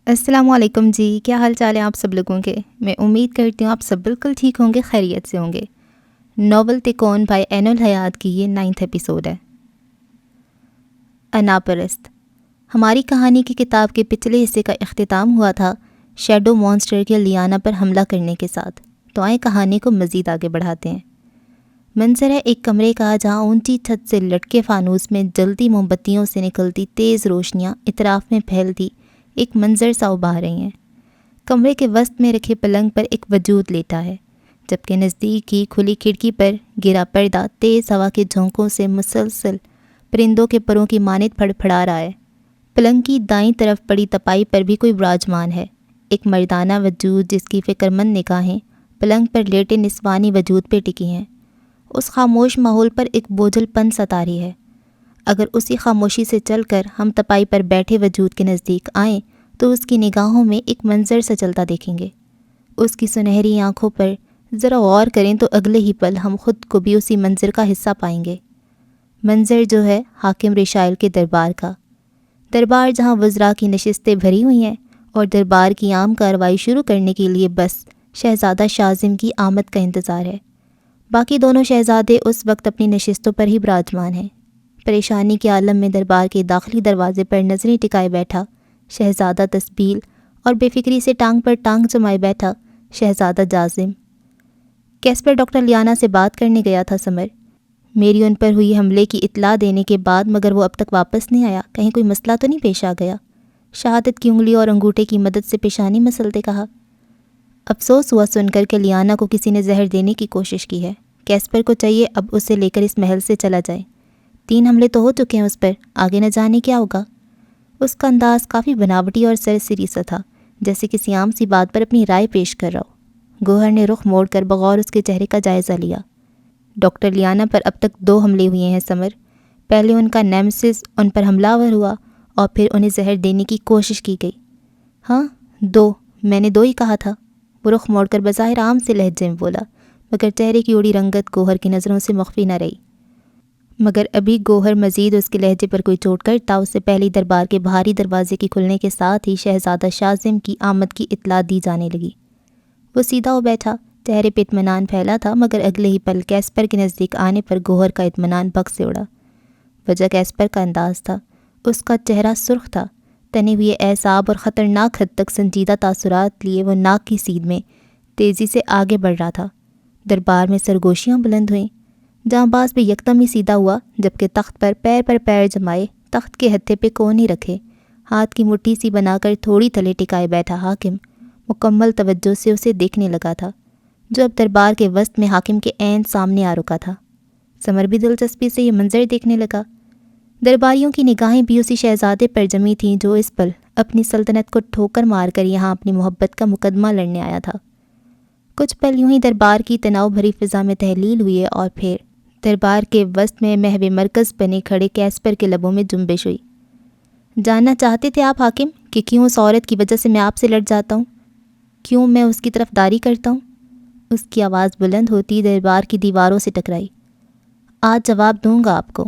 السلام علیکم جی، کیا حال چال ہے آپ سب لوگوں کے؟ میں امید کرتی ہوں آپ سب بالکل ٹھیک ہوں گے، خیریت سے ہوں گے۔ ناول تکون بائی عین الحیات کی یہ 9واں ایپیسوڈ ہے۔ انا پرست۔ ہماری کہانی کی کتاب کے پچھلے حصے کا اختتام ہوا تھا شیڈو مانسٹر کے لیانا پر حملہ کرنے کے ساتھ۔ تو آئیں کہانی کو مزید آگے بڑھاتے ہیں۔ منظر ہے ایک کمرے کا جہاں اونچی چھت سے لٹکے فانوس میں جلتی موم بتیوں سے نکلتی تیز روشنیاں اطراف میں پھیلتی ایک منظر سا ابھار رہی ہیں۔ کمرے کے وسط میں رکھے پلنگ پر ایک وجود لیٹا ہے، جبکہ نزدیک کی کھلی کھڑکی پر گرا پردہ تیز ہوا کے جھونکوں سے مسلسل پرندوں کے پروں کی مانند پھڑ پھڑا رہا ہے۔ پلنگ کی دائیں طرف پڑی تپائی پر بھی کوئی براجمان ہے، ایک مردانہ وجود جس کی فکر مند نگاہیں پلنگ پر لیٹے نسوانی وجود پہ ٹکی ہیں۔ اس خاموش ماحول پر ایک بوجھل پن ستاری ہے۔ اگر اسی خاموشی سے چل کر ہم تپائی پر بیٹھے وجود کے نزدیک آئیں تو اس کی نگاہوں میں ایک منظر سا چلتا دیکھیں گے۔ اس کی سنہری آنکھوں پر ذرا غور کریں تو اگلے ہی پل ہم خود کو بھی اسی منظر کا حصہ پائیں گے۔ منظر جو ہے حاکم رشائل کے دربار کا، دربار جہاں وزراء کی نشستیں بھری ہوئی ہیں اور دربار کی عام کارروائی شروع کرنے کے لیے بس شہزادہ شازم کی آمد کا انتظار ہے۔ باقی دونوں شہزادے اس وقت اپنی نشستوں پر ہی براجمان ہیں۔ پریشانی کے عالم میں دربار کے داخلی دروازے پر نظریں ٹکائے بیٹھا شہزادہ تسبیل اور بے فکری سے ٹانگ پر ٹانگ جمائے بیٹھا شہزادہ جازم۔ کیسپر ڈاکٹر لیانا سے بات کرنے گیا تھا سمر، میری ان پر ہوئی حملے کی اطلاع دینے کے بعد، مگر وہ اب تک واپس نہیں آیا۔ کہیں کوئی مسئلہ تو نہیں پیش آ گیا؟ شہادت کی انگلی اور انگوٹھے کی مدد سے پیشانی مسلتے کہا۔ افسوس ہوا سن کر کہ لیانا کو کسی نے زہر دینے کی کوشش کی ہے۔ کیسپر کو چاہیے اب اسے لے کر اس محل سے چلا جائے۔ 3 حملے تو ہو چکے ہیں اس پر، آگے نہ جانے کیا ہوگا۔ اس کا انداز کافی بناوٹی اور سرسری سا تھا، جیسے کسی عام سی بات پر اپنی رائے پیش کر رہا ہو۔ گوہر نے رخ موڑ کر بغور اس کے چہرے کا جائزہ لیا۔ ڈاکٹر لیانا پر اب تک 2 حملے ہوئے ہیں سمر۔ پہلے ان کا نیمسس ان پر حملہ آور ہوا اور پھر انہیں زہر دینے کی کوشش کی گئی۔ ہاں 2، میں نے 2 ہی کہا تھا۔ وہ رخ موڑ کر بظاہر عام سے لہجے میں بولا، مگر چہرے کی اڑی رنگت گوہر کی نظروں سے مخفی نہ رہی۔ مگر ابھی گوہر مزید اس کے لہجے پر کوئی چوٹ کرتا، اس سے پہلے دربار کے بھاری دروازے کے کھلنے کے ساتھ ہی شہزادہ شازم کی آمد کی اطلاع دی جانے لگی۔ وہ سیدھا ہو بیٹھا، چہرے پہ اطمینان پھیلا تھا، مگر اگلے ہی پل کیسپر کے نزدیک آنے پر گوہر کا اطمینان بگ سے اڑا۔ وجہ کیسپر کا انداز تھا۔ اس کا چہرہ سرخ تھا، تنے ہوئے اعصاب اور خطرناک حد تک سنجیدہ تاثرات لیے وہ ناک کی سیدھ میں تیزی سے آگے بڑھ رہا تھا۔ دربار میں سرگوشیاں بلند ہوئیں۔ جہاں باز بھی یکدم ہی سیدھا ہوا، جبکہ تخت پر پیر جمائے، تخت کے ہتھے پہ کونی رکھے، ہاتھ کی مٹھی سی بنا کر تھوڑی تلے ٹکائے بیٹھا حاکم مکمل توجہ سے اسے دیکھنے لگا تھا، جو اب دربار کے وسط میں حاکم کے عین سامنے آ رکا تھا۔ سمر بھی دلچسپی سے یہ منظر دیکھنے لگا۔ درباریوں کی نگاہیں بھی اسی شہزادے پر جمی تھیں جو اس پل اپنی سلطنت کو ٹھوکر مار کر یہاں اپنی محبت کا مقدمہ لڑنے آیا تھا۔ کچھ پل یوں ہی دربار کی تناؤ بھری فضا میں تحلیل ہوئے اور پھر دربار کے وسط میں محو مرکز بنے کھڑے کیسپر کے لبوں میں جنبش ہوئی۔ جاننا چاہتے تھے آپ حاکم کہ کیوں اس عورت کی وجہ سے میں آپ سے لڑ جاتا ہوں، کیوں میں اس کی طرف داری کرتا ہوں؟ اس کی آواز بلند ہوتی دربار کی دیواروں سے ٹکرائی۔ آج جواب دوں گا آپ کو،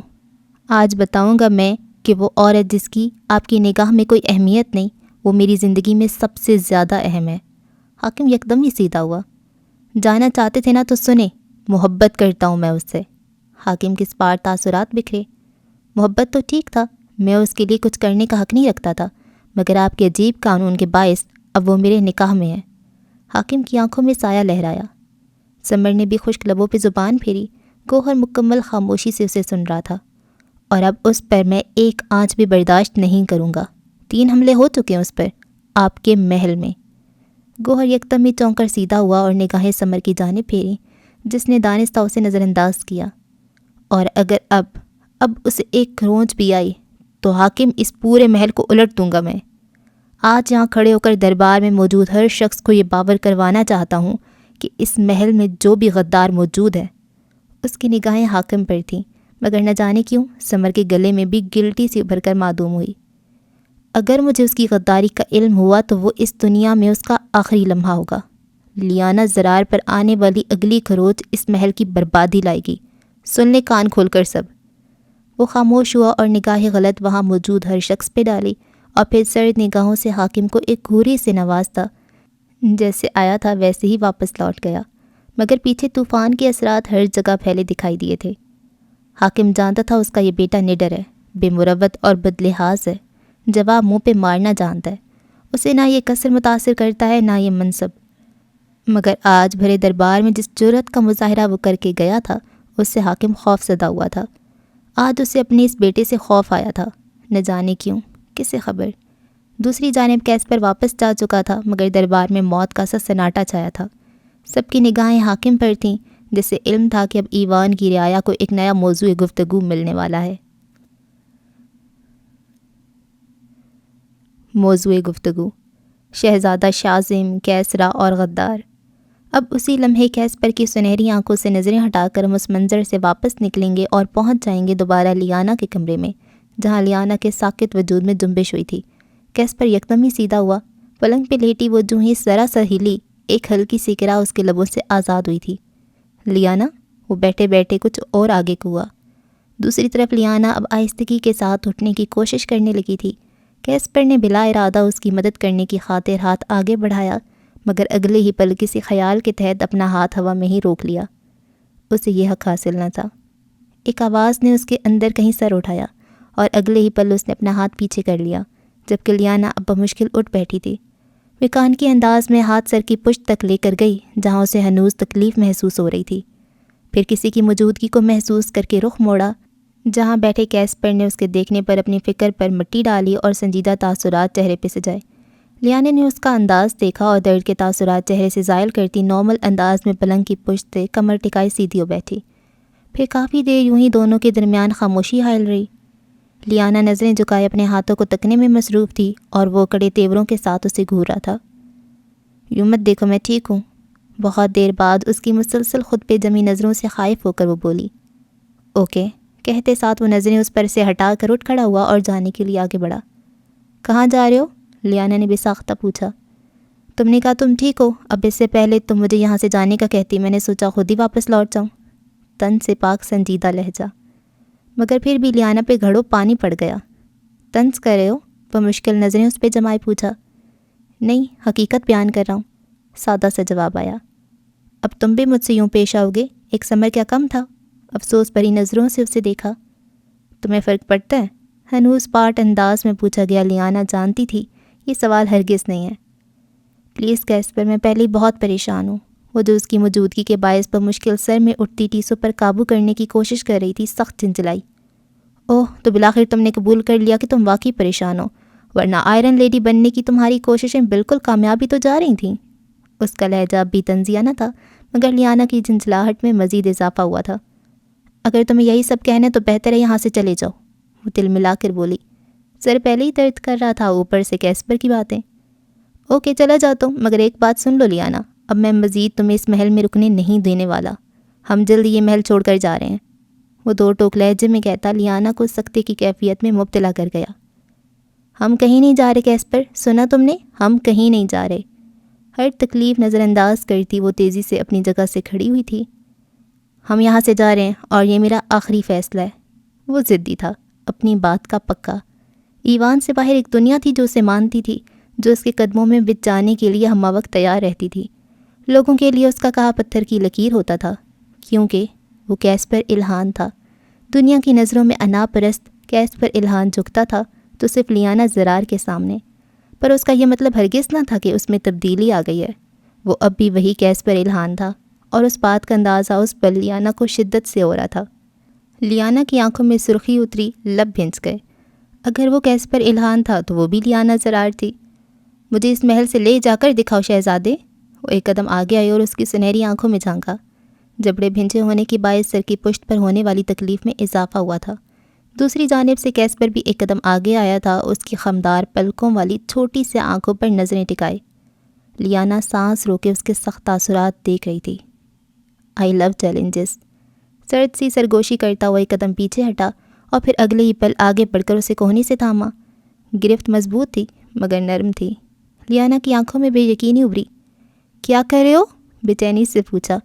آج بتاؤں گا میں کہ وہ عورت جس کی آپ کی نگاہ میں کوئی اہمیت نہیں، وہ میری زندگی میں سب سے زیادہ اہم ہے۔ حاکم یکدم ہی سیدھا ہوا۔ جاننا چاہتے تھے نا تو سنیں، محبت کرتا ہوں میں اس سے۔ حاکم کے سپار تاثرات بکھرے۔ محبت تو ٹھیک تھا، میں اس کے لیے کچھ کرنے کا حق نہیں رکھتا تھا، مگر آپ کے عجیب قانون کے باعث اب وہ میرے نکاح میں ہے۔ حاکم کی آنکھوں میں سایہ لہرایا۔ سمر نے بھی خشک لبوں پہ زبان پھیری۔ گوہر مکمل خاموشی سے اسے سن رہا تھا۔ اور اب اس پر میں ایک آنچ بھی برداشت نہیں کروں گا۔ 3 حملے ہو چکے ہیں اس پر، آپ کے محل میں۔ گوہر یکدم ہی چونک کر سیدھا ہوا اور نگاہیں سمر کی جانب پھیری، جس نے دانستہ اسے نظر انداز کیا۔ اور اگر اب اسے ایک کھروچ بھی آئی تو حاکم اس پورے محل کو الٹ دوں گا میں۔ آج یہاں کھڑے ہو کر دربار میں موجود ہر شخص کو یہ باور کروانا چاہتا ہوں کہ اس محل میں جو بھی غدار موجود ہے۔ اس کی نگاہیں حاکم پر تھیں، مگر نہ جانے کیوں سمر کے گلے میں بھی گلٹی سی ابھر کر معدوم ہوئی۔ اگر مجھے اس کی غداری کا علم ہوا تو وہ اس دنیا میں اس کا آخری لمحہ ہوگا۔ لیانا زرار پر آنے والی اگلی کھروچ اس محل کی بربادی لائے گی۔ سن لے کان کھول کر سب۔ وہ خاموش ہوا اور نگاہ غلط وہاں موجود ہر شخص پہ ڈالی اور پھر سرد نگاہوں سے حاکم کو ایک گھوری سے نوازتا، جیسے آیا تھا ویسے ہی واپس لوٹ گیا، مگر پیچھے طوفان کے اثرات ہر جگہ پھیلے دکھائی دیے تھے۔ حاکم جانتا تھا اس کا یہ بیٹا نڈر ہے، بے مروت اور بدلحاظ ہے، جواب منہ پہ مارنا جانتا ہے، اسے نہ یہ قصر متاثر کرتا ہے نہ یہ منصب۔ مگر آج بھرے دربار میں جس جرأت کا مظاہرہ وہ کر کے گیا تھا، اس سے حاکم خوف زدہ ہوا تھا۔ آج اسے اپنے اس بیٹے سے خوف آیا تھا، نہ جانے کیوں، کسے خبر۔ دوسری جانب کیسپر واپس جا چکا تھا، مگر دربار میں موت کا سا سناٹا چھایا تھا۔ سب کی نگاہیں حاکم پر تھیں، جس سے علم تھا کہ اب ایوان کی رعایا کو ایک نیا موضوع گفتگو ملنے والا ہے۔ موضوع گفتگو: شہزادہ شازم، کیسرا اور غدار۔ اب اسی لمحے کیسپر کی سنہری آنکھوں سے نظریں ہٹا کر ہم اس منظر سے واپس نکلیں گے اور پہنچ جائیں گے دوبارہ لیانا کے کمرے میں، جہاں لیانا کے ساکت وجود میں جنبش ہوئی تھی۔ کیسپر یکدم ہی سیدھا ہوا، پلنگ پہ لیٹی وہ جو ہی ذرا سا ہلی، ایک ہلکی سی کرا اس کے لبوں سے آزاد ہوئی تھی۔ لیانا؟ وہ بیٹھے بیٹھے کچھ اور آگے کو ہوا۔ دوسری طرف لیانا اب آہستگی کے ساتھ اٹھنے کی کوشش کرنے لگی تھی۔ کیسپر نے بلا ارادہ اس کی مدد کرنے کی خاطر ہاتھ آگے بڑھایا، مگر اگلے ہی پل کسی خیال کے تحت اپنا ہاتھ ہوا میں ہی روک لیا۔ اسے یہ حق حاصل نہ تھا۔ ایک آواز نے اس کے اندر کہیں سر اٹھایا، اور اگلے ہی پل اس نے اپنا ہاتھ پیچھے کر لیا، جبکہ لیانا اب بمشکل اٹھ بیٹھی تھی۔ مکان کے انداز میں ہاتھ سر کی پشت تک لے کر گئی، جہاں اسے ہنوز تکلیف محسوس ہو رہی تھی۔ پھر کسی کی موجودگی کو محسوس کر کے رخ موڑا، جہاں بیٹھے کیسپر نے اس کے دیکھنے پر اپنی فکر پر مٹی ڈالی اور سنجیدہ تاثرات چہرے پہ سجائے۔ لیانا نے اس کا انداز دیکھا اور درد کے تاثرات چہرے سے زائل کرتی نارمل انداز میں پلنگ کی پشت سے کمر ٹکائی سیدھی ہو بیٹھی۔ پھر کافی دیر یوں ہی دونوں کے درمیان خاموشی حائل رہی۔ لیانا نظریں جھکائے اپنے ہاتھوں کو تکنے میں مصروف تھی، اور وہ کڑے تیوروں کے ساتھ اسے گھور رہا تھا۔ یوں مت دیکھو، میں ٹھیک ہوں۔ بہت دیر بعد اس کی مسلسل خود پہ جمی نظروں سے خائف ہو کر وہ بولی۔ اوکے، کہتے ساتھ وہ نظریں اس پر سے ہٹا کر اٹھ کھڑا ہوا اور جانے کے لیے آگے بڑھا۔ کہاں جا رہے ہو؟ لیانا نے بے ساختہ پوچھا۔ تم نے کہا تم ٹھیک ہو، اب اس سے پہلے تم مجھے یہاں سے جانے کا کہتی، میں نے سوچا خود ہی واپس لوٹ جاؤں۔ تن سے پاک سنجیدہ لہجہ، مگر پھر بھی لیانا پہ گھڑوں پانی پڑ گیا۔ طنز کر رہے ہو؟ وہ مشکل نظریں اس پہ جمائے پوچھا۔ نہیں، حقیقت بیان کر رہا ہوں، سادہ سا جواب آیا۔ اب تم بھی مجھ سے یوں پیش آؤ گے؟ ایک سمر کیا کم تھا؟ افسوس بھری نظروں سے اسے دیکھا۔ تمہیں فرق پڑتا ہے؟ ہنوز پاٹ انداز میں پوچھا گیا۔ لیانا جانتی تھی یہ سوال ہرگز نہیں ہے۔ پلیز کیسپر، میں پہلے ہی بہت پریشان ہوں۔ وہ جو اس کی موجودگی کے باعث بمشکل سر میں اٹھتی ٹیسوں پر قابو کرنے کی کوشش کر رہی تھی، سخت جھنجھلائی۔ اوہ، تو بالآخر تم نے قبول کر لیا کہ تم واقعی پریشان ہو، ورنہ آئرن لیڈی بننے کی تمہاری کوششیں بالکل کامیابی تو جا رہی تھیں۔ اس کا لہجہ اب بھی طنزیہ نہ تھا، مگر لیانا کی جھنجھلاہٹ میں مزید اضافہ ہوا تھا۔ اگر تمہیں یہی سب کہنا ہے تو بہتر ہے یہاں سے چلے جاؤ، وہ دل ملا کر بولی۔ سر پہلے ہی درد کر رہا تھا، اوپر سے کیسپر کی باتیں۔ اوکے، چلا جاتا ہوں، مگر ایک بات سن لو لیانا، اب میں مزید تمہیں اس محل میں رکنے نہیں دینے والا۔ ہم جلد یہ محل چھوڑ کر جا رہے ہیں، وہ دو ٹوک لہجے میں کہتا لیانا کو سختی کی کیفیت میں مبتلا کر گیا۔ ہم کہیں نہیں جا رہے کیسپر، سنا تم نے؟ ہم کہیں نہیں جا رہے۔ ہر تکلیف نظر انداز کرتی وہ تیزی سے اپنی جگہ سے کھڑی ہوئی تھی۔ ہم یہاں سے جا رہے ہیں، اور یہ میرا آخری فیصلہ ہے۔ وہ ضدی تھا، اپنی بات کا پکا۔ ایوان سے باہر ایک دنیا تھی جو اسے مانتی تھی، جو اس کے قدموں میں بچ جانے کے لیے ہمہ وقت تیار رہتی تھی۔ لوگوں کے لیے اس کا کہا پتھر کی لکیر ہوتا تھا، کیونکہ وہ کیسپر الہان تھا۔ دنیا کی نظروں میں انا پرست کیسپر الہان جھکتا تھا تو صرف لیانا زرار کے سامنے، پر اس کا یہ مطلب ہرگز نہ تھا کہ اس میں تبدیلی آ گئی ہے۔ وہ اب بھی وہی کیسپر الہان تھا، اور اس بات کا اندازہ اس پر لیانا کو شدت سے ہو رہا تھا۔ لیانا کی آنکھوں میں سرخی اتری، لب بھنس گئے۔ اگر وہ کیسپر الہان تھا تو وہ بھی لیانا زرار تھی۔ مجھے اس محل سے لے جا کر دکھاؤ شہزادے۔ وہ ایک قدم آگے آئی اور اس کی سنہری آنکھوں میں جھانکا۔ جبڑے بھنجے ہونے کی باعث سر کی پشت پر ہونے والی تکلیف میں اضافہ ہوا تھا۔ دوسری جانب سے کیسپر بھی ایک قدم آگے آیا تھا، اس کی خمدار پلکوں والی چھوٹی سی آنکھوں پر نظریں ٹکائے۔ لیانا سانس روکے اس کے سخت تاثرات دیکھ رہی تھی۔ آئی لو چیلنجز۔ سرد سی سرگوشی کرتا ہوا ایک قدم پیچھے ہٹا، اور پھر اگلے ہی پل آگے بڑھ کر اسے کوہنی سے تھاما۔ گرفت مضبوط تھی مگر نرم تھی۔ لیانا کی آنکھوں میں بے یقینی ابھری۔ کیا کر رہے ہو؟ بے چینی سے پوچھا۔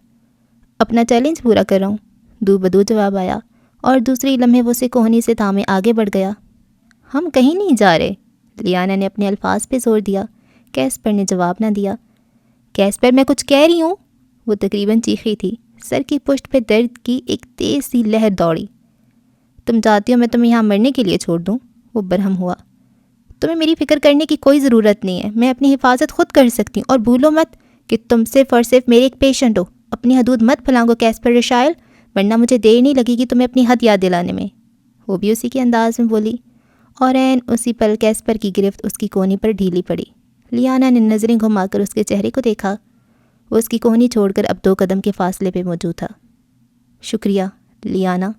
اپنا چیلنج پورا کر رہا ہوں، دو بدو جواب آیا، اور دوسری لمحے وہ اسے کوہنی سے تھامے آگے بڑھ گیا۔ ہم کہیں نہیں جا رہے، لیانا نے اپنے الفاظ پہ زور دیا۔ کیسپر نے جواب نہ دیا۔ کیسپر میں کچھ کہہ رہی ہوں، وہ تقریباً چیخی تھی۔ سر کی پشت پہ درد کی ایک تیز سی لہر دوڑی۔ تم چاہتی ہو میں تمہیں یہاں مرنے کے لیے چھوڑ دوں؟ وہ برہم ہوا۔ تمہیں میری فکر کرنے کی کوئی ضرورت نہیں ہے، میں اپنی حفاظت خود کر سکتی ہوں، اور بھولو مت کہ تم صرف اور صرف میرے ایک پیشنٹ ہو۔ اپنی حدود مت پھلانگو کیسپر رشائل، ورنہ مجھے دیر نہیں لگے گی تمہیں اپنی حد یاد دلانے میں۔ وہ بھی اسی کے انداز میں بولی، اور عین اسی پل کیسپر کی گرفت اس کی کونی پر ڈھیلی پڑی۔ لیانا نے نظریں گھما کر اس کے چہرے کو دیکھا۔ وہ اس کی کونی چھوڑ کر اب 2 قدم کے فاصلے پہ موجود تھا۔ شکریہ لیانا۔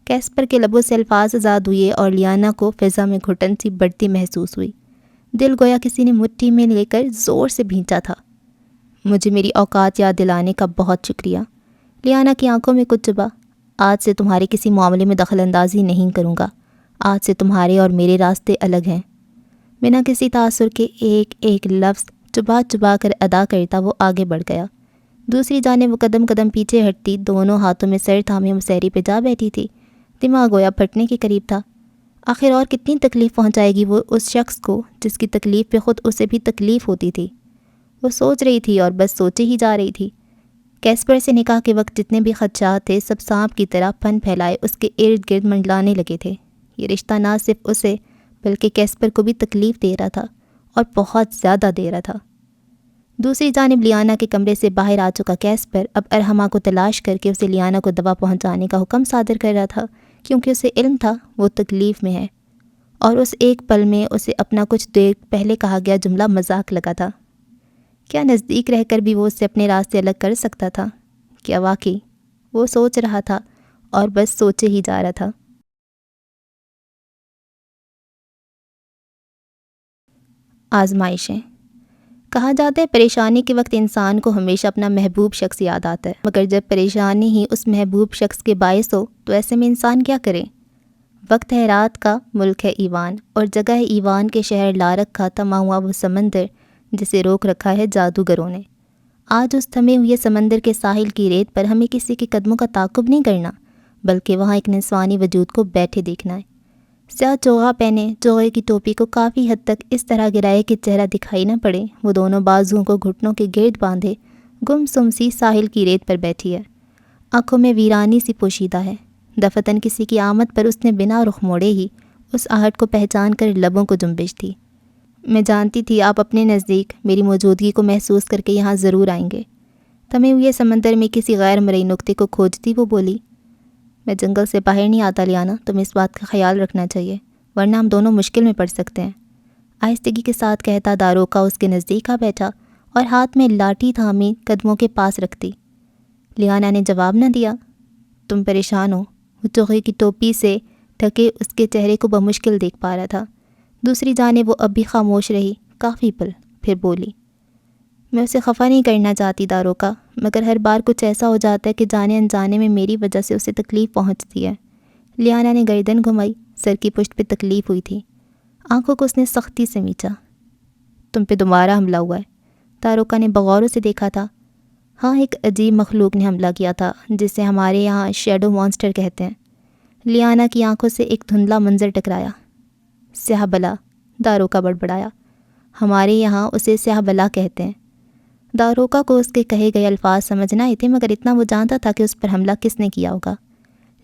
کیسپر کے لبوں سے الفاظ آزاد ہوئے اور لیانا کو فضا میں گھٹن سی بڑھتی محسوس ہوئی۔ دل گویا کسی نے مٹھی میں لے کر زور سے بھینچا تھا۔ مجھے میری اوقات یاد دلانے کا بہت شکریہ۔ لیانا کی آنکھوں میں کچھ چبھا۔ آج سے تمہارے کسی معاملے میں دخل اندازی نہیں کروں گا۔ آج سے تمہارے اور میرے راستے الگ ہیں۔ بنا کسی تاثر کے ایک ایک لفظ چبا چبا کر ادا کرتا وہ آگے بڑھ گیا۔ دوسری جانب وہ قدم قدم پیچھے ہٹتی دونوں ہاتھوں میں سر تھامے مسیری پہ جا بیٹھی تھی۔ دماغ گویا پھٹنے کے قریب تھا۔ آخر اور کتنی تکلیف پہنچائے گی وہ اس شخص کو جس کی تکلیف پہ خود اسے بھی تکلیف ہوتی تھی؟ وہ سوچ رہی تھی اور بس سوچے ہی جا رہی تھی۔ کیسپر سے نکاح کے وقت جتنے بھی خدشات تھے سب سانپ کی طرح پن پھیلائے اس کے ارد گرد منڈلانے لگے تھے۔ یہ رشتہ نہ صرف اسے بلکہ کیسپر کو بھی تکلیف دے رہا تھا، اور بہت زیادہ دے رہا تھا۔ دوسری جانب لیانا کے کمرے سے باہر آ چکا کیسپر اب ارحمہ کو تلاش کر کے اسے لیانا کو دوا پہنچانے کا حکم صادر کر رہا تھا، کیونکہ اسے علم تھا وہ تکلیف میں ہے، اور اس ایک پل میں اسے اپنا کچھ دیر پہلے کہا گیا جملہ مذاق لگا تھا۔ کیا نزدیک رہ کر بھی وہ اس سے اپنے راستے الگ کر سکتا تھا؟ کیا واقعی؟ وہ سوچ رہا تھا اور بس سوچے ہی جا رہا تھا۔ آزمائشیں۔ کہا جاتا ہے پریشانی کے وقت انسان کو ہمیشہ اپنا محبوب شخص یاد آتا ہے، مگر جب پریشانی ہی اس محبوب شخص کے باعث ہو تو ایسے میں انسان کیا کرے؟ وقت ہے رات کا، ملک ہے ایوان، اور جگہ ہے ایوان کے شہر لا رکھا تھما ہوا وہ سمندر جسے روک رکھا ہے جادوگروں نے۔ آج اس تھمے ہوئے سمندر کے ساحل کی ریت پر ہمیں کسی کے قدموں کا تعاقب نہیں کرنا، بلکہ وہاں ایک نسوانی وجود کو بیٹھے دیکھنا ہے۔ سیاہ چوغا پہنے، چوغے کی ٹوپی کو کافی حد تک اس طرح گرائے کہ چہرہ دکھائی نہ پڑے، وہ دونوں بازوؤں کو گھٹنوں کے گرد باندھے گم سم سی ساحل کی ریت پر بیٹھی ہے۔ آنکھوں میں ویرانی سی پوشیدہ ہے۔ دفتن کسی کی آمد پر اس نے بنا رخ موڑے ہی اس آہٹ کو پہچان کر لبوں کو جنبش دی۔ میں جانتی تھی آپ اپنے نزدیک میری موجودگی کو محسوس کر کے یہاں ضرور آئیں گے۔ تھمے ہوئے سمندر میں کسی غیر مرئی نقطے کو کھوجتی وہ بولی، میں جنگل سے باہر نہیں آتا لیانا، تمہیں اس بات کا خیال رکھنا چاہیے، ورنہ ہم دونوں مشکل میں پڑ سکتے ہیں۔ آہستگی کے ساتھ کہتا داروکا اس کے نزدیک آ بیٹھا اور ہاتھ میں لاٹھی تھامی قدموں کے پاس رکھتی۔ لیانا نے جواب نہ دیا۔ تم پریشان ہو؟ وہ چوغے کی ٹوپی سے ڈھکے اس کے چہرے کو بمشکل دیکھ پا رہا تھا۔ دوسری جانب وہ اب بھی خاموش رہی کافی پل، پھر بولی، میں اسے خفا نہیں کرنا چاہتی داروکا، مگر ہر بار کچھ ایسا ہو جاتا ہے کہ جانے انجانے میں میری وجہ سے اسے تکلیف پہنچتی ہے۔ لیانا نے گردن گھمائی، سر کی پشت پہ تکلیف ہوئی تھی۔ آنکھوں کو اس نے سختی سے میچا۔ تم پہ دوبارہ حملہ ہوا ہے؟ داروکا نے بغور سے دیکھا تھا۔ ہاں، ایک عجیب مخلوق نے حملہ کیا تھا جسے ہمارے یہاں شیڈو مانسٹر کہتے ہیں۔ لیانا کی آنکھوں سے ایک دھندلا منظر ٹکرایا۔ سیاہ بلا، داروکا بڑبڑایا، ہمارے یہاں اسے سیاہ بلا کہتے ہیں۔ داروکا کو اس کے کہے گئے الفاظ سمجھ نہ آئے تھے، مگر اتنا وہ جانتا تھا کہ اس پر حملہ کس نے کیا ہوگا۔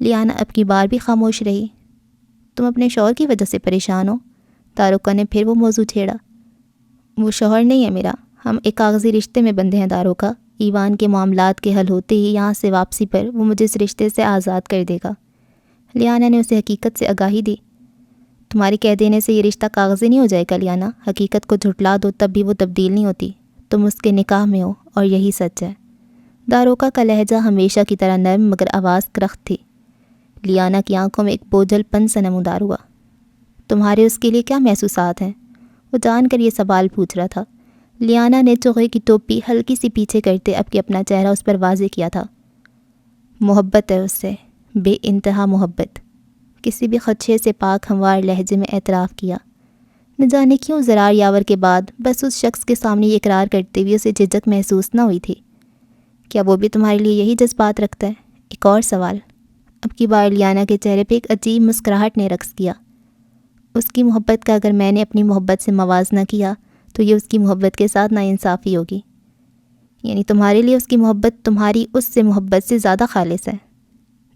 لیانا اب کی بار بھی خاموش رہی۔ تم اپنے شوہر کی وجہ سے پریشان ہو؟ داروکا نے پھر وہ موضوع چھیڑا۔ وہ شوہر نہیں ہے میرا، ہم ایک کاغذی رشتے میں بندھے ہیں داروکا۔ ایوان کے معاملات کے حل ہوتے ہی یہاں سے واپسی پر وہ مجھے اس رشتے سے آزاد کر دے گا۔ لیانا نے اسے حقیقت سے آگاہی دی۔ تمہارے کہہ دینے سے یہ رشتہ کاغذی نہیں ہو جائے گا لیانا، حقیقت کو جھٹلا دو تب بھی وہ تبدیل نہیں ہوتی۔ تم اس کے نکاح میں ہو اور یہی سچ ہے۔ داروکا کا لہجہ ہمیشہ کی طرح نرم مگر آواز کرخت تھی۔ لیانا کی آنکھوں میں ایک بوجھل پن سا نمودار ہوا۔ تمہارے اس کے لیے کیا محسوسات ہیں؟ وہ جان کر یہ سوال پوچھ رہا تھا۔ لیانا نے چوغے کی ٹوپی ہلکی سی پیچھے کرتے اب کہ اپنا چہرہ اس پر واضح کیا تھا۔ محبت ہے اس سے، بے انتہا محبت، کسی بھی خدشے سے پاک ہموار لہجے میں اعتراف کیا۔ نہ جانے کیوں زرار یاور کے بعد بس اس شخص کے سامنے یہ اقرار کرتے ہوئے اسے جھجک محسوس نہ ہوئی تھی۔ کیا وہ بھی تمہارے لیے یہی جذبات رکھتا ہے؟ ایک اور سوال۔ اب کی بار لیانا کے چہرے پہ ایک عجیب مسکراہٹ نے رقص کیا۔ اس کی محبت کا اگر میں نے اپنی محبت سے موازنہ کیا تو یہ اس کی محبت کے ساتھ ناانصافی ہوگی، یعنی تمہارے لیے اس کی محبت تمہاری اس سے محبت سے زیادہ خالص ہے۔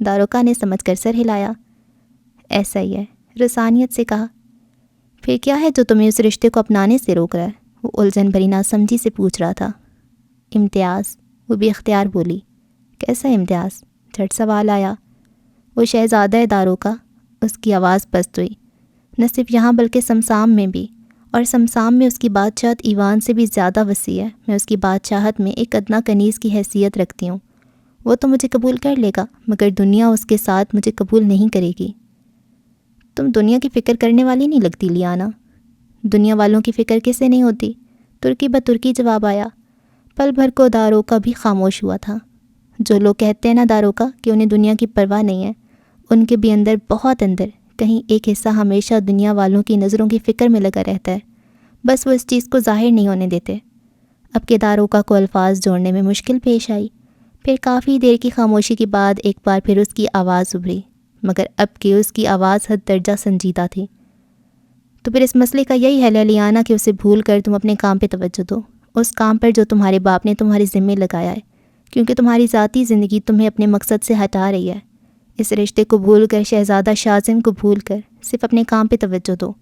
داروکا نے سمجھ کر سر ہلایا۔ ایسا ہی ہے، رسانیت سے کہا۔ پھر کیا ہے جو تمہیں اس رشتے کو اپنانے سے روک رہا ہے؟ وہ الجھن بھری ناسمجھی سے پوچھ رہا تھا۔ امتیاز، وہ بھی اختیار بولی۔ کیسا امتیاز؟ جھٹ سوال آیا۔ وہ شہزادہ ہے داروکا، اس کی آواز پست ہوئی۔ نہ صرف یہاں بلکہ سمسام میں بھی، اور سمسام میں اس کی بادشاہت ایوان سے بھی زیادہ وسیع ہے۔ میں اس کی بادشاہت میں ایک ادنا کنیز کی حیثیت رکھتی ہوں۔ وہ تو مجھے قبول کر لے گا، مگر دنیا اس کے ساتھ مجھے قبول نہیں کرے گی۔ تم دنیا کی فکر کرنے والی نہیں لگتی لیانا۔ دنیا والوں کی فکر کسے نہیں ہوتی؟ ترکی بترکی جواب آیا۔ پل بھر کو داروکا بھی خاموش ہوا تھا۔ جو لوگ کہتے ہیں نا داروکا کہ انہیں دنیا کی پرواہ نہیں ہے، ان کے بھی اندر بہت اندر کہیں ایک حصہ ہمیشہ دنیا والوں کی نظروں کی فکر میں لگا رہتا ہے، بس وہ اس چیز کو ظاہر نہیں ہونے دیتے۔ اب کے داروکا کو الفاظ جوڑنے میں مشکل پیش آئی۔ پھر کافی دیر کی خاموشی کے بعد ایک بار پھر اس کی آواز ابھری، مگر اب کہ اس کی آواز حد درجہ سنجیدہ تھی۔ تو پھر اس مسئلے کا یہی حل ہے لیانا کہ اسے بھول کر تم اپنے کام پہ توجہ دو، اس کام پر جو تمہارے باپ نے تمہارے ذمے لگایا ہے، کیونکہ تمہاری ذاتی زندگی تمہیں اپنے مقصد سے ہٹا رہی ہے۔ اس رشتے کو بھول کر، شہزادہ شازم کو بھول کر صرف اپنے کام پہ توجہ دو۔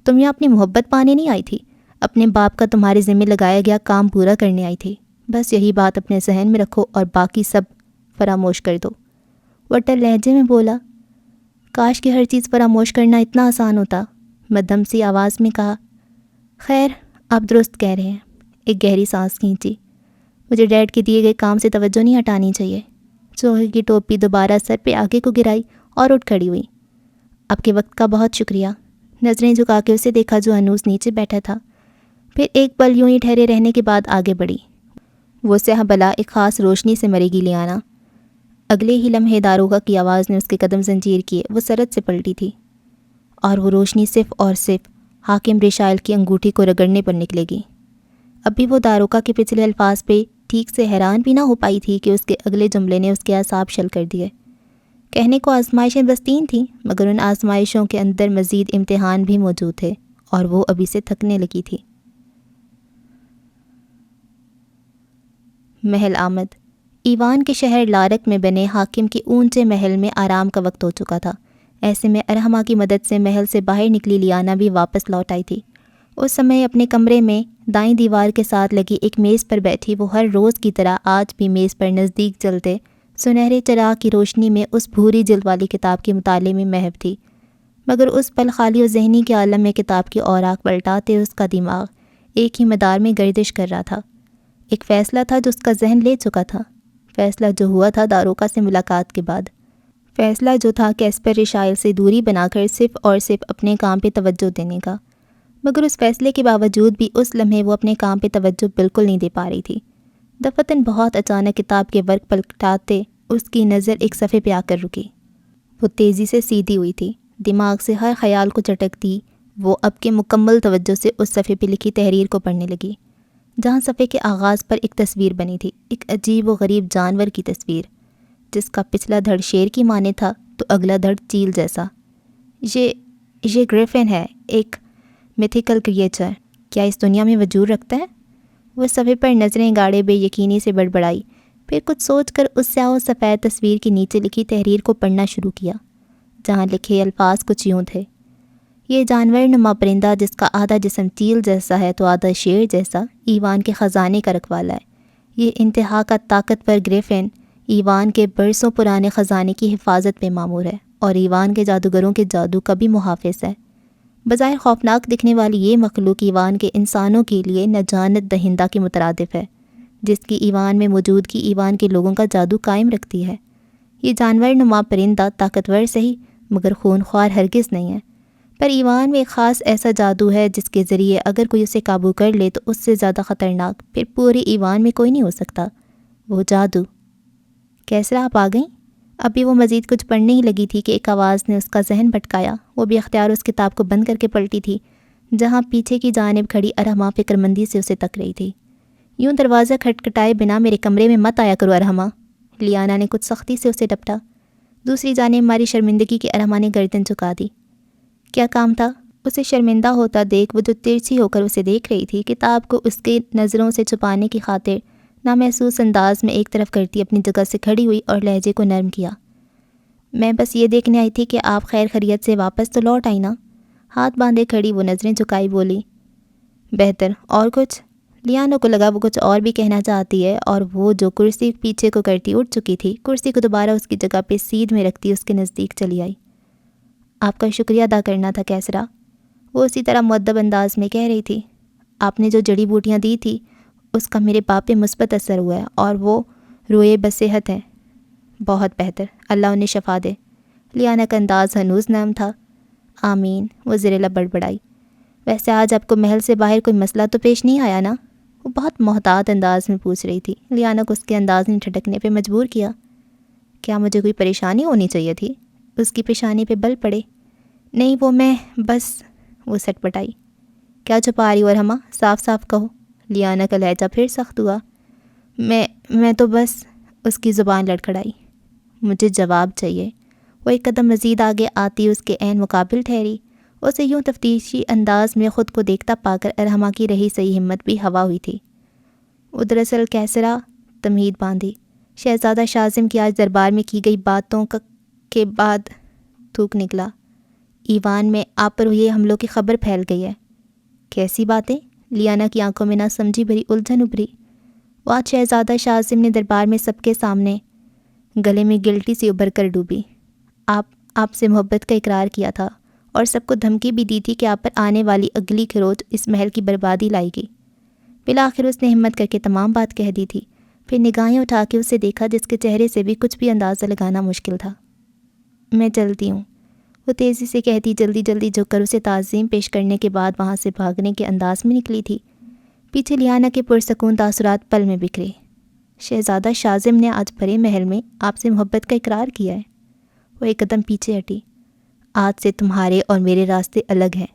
تم یہاں اپنی محبت پانے نہیں آئی تھی، اپنے باپ کا تمہارے ذمے لگایا گیا کام پورا کرنے آئی تھی۔ بس یہی بات اپنے ذہن میں رکھو اور باقی سب فراموش کر دو۔ وٹر لہجے میں بولا۔ کاش کہ ہر چیز فراموش کرنا اتنا آسان ہوتا، مدھم سی آواز میں کہا۔ خیر، آپ درست کہہ رہے ہیں۔ ایک گہری سانس کھینچی۔ مجھے ڈیڈ کے دیے گئے کام سے توجہ نہیں ہٹانی چاہیے۔ چوہے کی ٹوپی دوبارہ سر پہ آگے کو گرائی اور اٹھ کھڑی ہوئی۔ آپ کے وقت کا بہت شکریہ۔ نظریں جھکا کے اسے دیکھا جو انوس نیچے بیٹھا تھا، پھر ایک پل یوں ہی ٹھہرے رہنے کے بعد آگے بڑھی۔ وہ سیاہ بلا ایک خاص روشنی سے مرے گی لیانا۔ اگلے ہی لمحے داروغہ کی آواز نے اس کے قدم زنجیر کیے، وہ سرد سے پلٹی تھی، اور وہ روشنی صرف اور صرف حاکم رشائل کی انگوٹھی کو رگڑنے پر نکلے گی۔ اب بھی وہ داروغہ کے پچھلے الفاظ پہ ٹھیک سے حیران بھی نہ ہو پائی تھی کہ اس کے اگلے جملے نے اس کے اعصاب شل کر دیے۔ کہنے کو آزمائشیں بس 3 تھیں، مگر ان آزمائشوں کے اندر مزید امتحان بھی موجود تھے، اور وہ ابھی سے تھکنے لگی تھی۔ محل آمد۔ ایوان کے شہر لارک میں بنے حاکم کے اونچے محل میں آرام کا وقت ہو چکا تھا۔ ایسے میں ارحمہ کی مدد سے محل سے باہر نکلی لیانا بھی واپس لوٹ آئی تھی۔ اس سمے اپنے کمرے میں دائیں دیوار کے ساتھ لگی ایک میز پر بیٹھی وہ ہر روز کی طرح آج بھی میز پر نزدیک جلتے سنہرے چراغ کی روشنی میں اس بھوری جلد والی کتاب کے مطالعے میں محو تھی، مگر اس پل خالی و ذہنی کے عالم میں کتاب کی اوراق پلٹاتے اس کا دماغ ایک ہی مدار میں گردش کر رہا تھا۔ ایک فیصلہ تھا جو اس کا ذہن لے چکا تھا، فیصلہ جو ہوا تھا داروغہ سے ملاقات کے بعد، فیصلہ جو تھا کیسپر رشائل سے دوری بنا کر صرف اور صرف اپنے کام پہ توجہ دینے کا۔ مگر اس فیصلے کے باوجود بھی اس لمحے وہ اپنے کام پہ توجہ بالکل نہیں دے پا رہی تھی۔ دفتن بہت اچانک کتاب کے ورق پلٹاتے اس کی نظر ایک صفحے پہ آ کر رکی۔ وہ تیزی سے سیدھی ہوئی تھی، دماغ سے ہر خیال کو چٹکتی وہ اب کے مکمل توجہ سے اس صفحے پہ لکھی تحریر کو پڑھنے لگی، جہاں صفحے کے آغاز پر ایک تصویر بنی تھی، ایک عجیب و غریب جانور کی تصویر، جس کا پچھلا دھڑ شیر کی مانے تھا تو اگلا دھڑ چیل جیسا۔ یہ گریفن ہے، ایک میتھیکل کریچر، کیا اس دنیا میں وجود رکھتا ہے؟ وہ صفحے پر نظریں گاڑے بے یقینی سے بڑبڑائی، پھر کچھ سوچ کر اس سیاہ و سفید تصویر کے نیچے لکھی تحریر کو پڑھنا شروع کیا، جہاں لکھے الفاظ کچھ یوں تھے: یہ جانور نما پرندہ جس کا آدھا جسم چیل جیسا ہے تو آدھا شیر جیسا، ایوان کے خزانے کا رکھوالا ہے۔ یہ انتہا کا طاقتور گریفن ایوان کے برسوں پرانے خزانے کی حفاظت پہ مامور ہے، اور ایوان کے جادوگروں کے جادو کا بھی محافظ ہے۔ بظاہر خوفناک دکھنے والی یہ مخلوق ایوان کے انسانوں کے لیے نجات دہندہ کے مترادف ہے، جس کی ایوان میں موجودگی ایوان کے لوگوں کا جادو قائم رکھتی ہے۔ یہ جانور نما پرندہ طاقتور صحیح مگر خونخوار ہرگز نہیں ہے، پر ایوان میں ایک خاص ایسا جادو ہے جس کے ذریعے اگر کوئی اسے قابو کر لے تو اس سے زیادہ خطرناک پھر پورے ایوان میں کوئی نہیں ہو سکتا، وہ جادو۔ کیسرا آپ آ گئیں؟ ابھی وہ مزید کچھ پڑھنے ہی لگی تھی کہ ایک آواز نے اس کا ذہن بھٹکایا۔ وہ بھی اختیار اس کتاب کو بند کر کے پلٹی تھی، جہاں پیچھے کی جانب کھڑی ارحمہ فکر مندی سے اسے تک رہی تھی۔ یوں دروازہ کھٹکھٹائے بنا میرے کمرے میں مت آیا کرو ارحمہ، لیانا نے کچھ سختی سے اسے ڈپٹا۔ دوسری جانب ہماری شرمندگی کی ارحمہ نے گردن جھکا دی۔ کیا کام تھا؟ اسے شرمندہ ہوتا دیکھ وہ جو ترچھی ہو کر اسے دیکھ رہی تھی کتاب کو اس کے نظروں سے چھپانے کی خاطر نامحسوس انداز میں ایک طرف کرتی اپنی جگہ سے کھڑی ہوئی اور لہجے کو نرم کیا۔ میں بس یہ دیکھنے آئی تھی کہ آپ خیر خیریت سے واپس تو لوٹ آئی نا؟ ہاتھ باندھے کھڑی وہ نظریں جھکائی بولی۔ بہتر، اور کچھ؟ لیانا کو لگا وہ کچھ اور بھی کہنا چاہتی ہے اور وہ جو کرسی پیچھے کو کرتی اٹھ چکی تھی کرسی کو دوبارہ اس کی جگہ پہ سیدھ میں رکھتی اس کے نزدیک چلی آئی۔ آپ کا شکریہ ادا کرنا تھا کیسرا، وہ اسی طرح مؤدب انداز میں کہہ رہی تھی۔ آپ نے جو جڑی بوٹیاں دی تھی اس کا میرے باپ پہ مثبت اثر ہوا ہے اور وہ روئے بصحت ہیں۔ بہت بہتر، اللہ انہیں شفا دے۔ لیانا کا انداز ہنوز نرم تھا۔ آمین، وہ زیر لب بڑبڑائی۔ ویسے آج آپ کو محل سے باہر کوئی مسئلہ تو پیش نہیں آیا نا؟ وہ بہت محتاط انداز میں پوچھ رہی تھی۔ لیانا کو اس کے انداز نے ٹھٹکنے پہ مجبور کیا۔ کیا مجھے کوئی پریشانی ہونی چاہیے تھی؟ اس کی پیشانی پہ بل پڑے۔ نہیں، وہ میں بس، وہ سٹ پٹائی۔ کیا چھپا رہی ہو ارحمہ، صاف صاف کہو۔ لیانا کا لہجہ پھر سخت ہوا۔ میں تو بس، اس کی زبان لڑکھڑائی۔ مجھے جواب چاہیے۔ وہ ایک قدم مزید آگے آتی اس کے عین مقابل ٹھہری۔ اسے یوں تفتیشی انداز میں خود کو دیکھتا پا کر ارحمہ کی رہی صحیح ہمت بھی ہوا ہوئی تھی۔ وہ دراصل کیسرا تمہید باندھی۔ شہزادہ شازم کی آج دربار میں کی گئی باتوں کے بعد تھوک نکلا۔ ایوان میں آپ پر ہوئے حملوں کی خبر پھیل گئی ہے۔ کیسی باتیں؟ لیانا کی آنکھوں میں نہ سمجھی بھری الجھن ابھری۔ وہ آج شہزادہ شازم نے دربار میں سب کے سامنے گلے میں گلٹی سی ابھر کر ڈوبی۔ آپ سے محبت کا اقرار کیا تھا اور سب کو دھمکی بھی دی تھی کہ آپ پر آنے والی اگلی خروج اس محل کی بربادی لائے گی۔ بالآخر اس نے ہمت کر کے تمام بات کہہ دی تھی، پھر نگاہیں اٹھا کے اسے دیکھا جس کے چہرے سے بھی کچھ بھی اندازہ لگانا مشکل تھا۔ میں چلتی ہوں، وہ تیزی سے کہتی جلدی جلدی جھک کر اسے تعظیم پیش کرنے کے بعد وہاں سے بھاگنے کے انداز میں نکلی تھی۔ پیچھے لیانا کے پرسکون تاثرات پل میں بکھرے۔ شہزادہ شازم نے آج بھرے محل میں آپ سے محبت کا اقرار کیا ہے۔ وہ ایک قدم پیچھے ہٹی۔ آج سے تمہارے اور میرے راستے الگ ہیں۔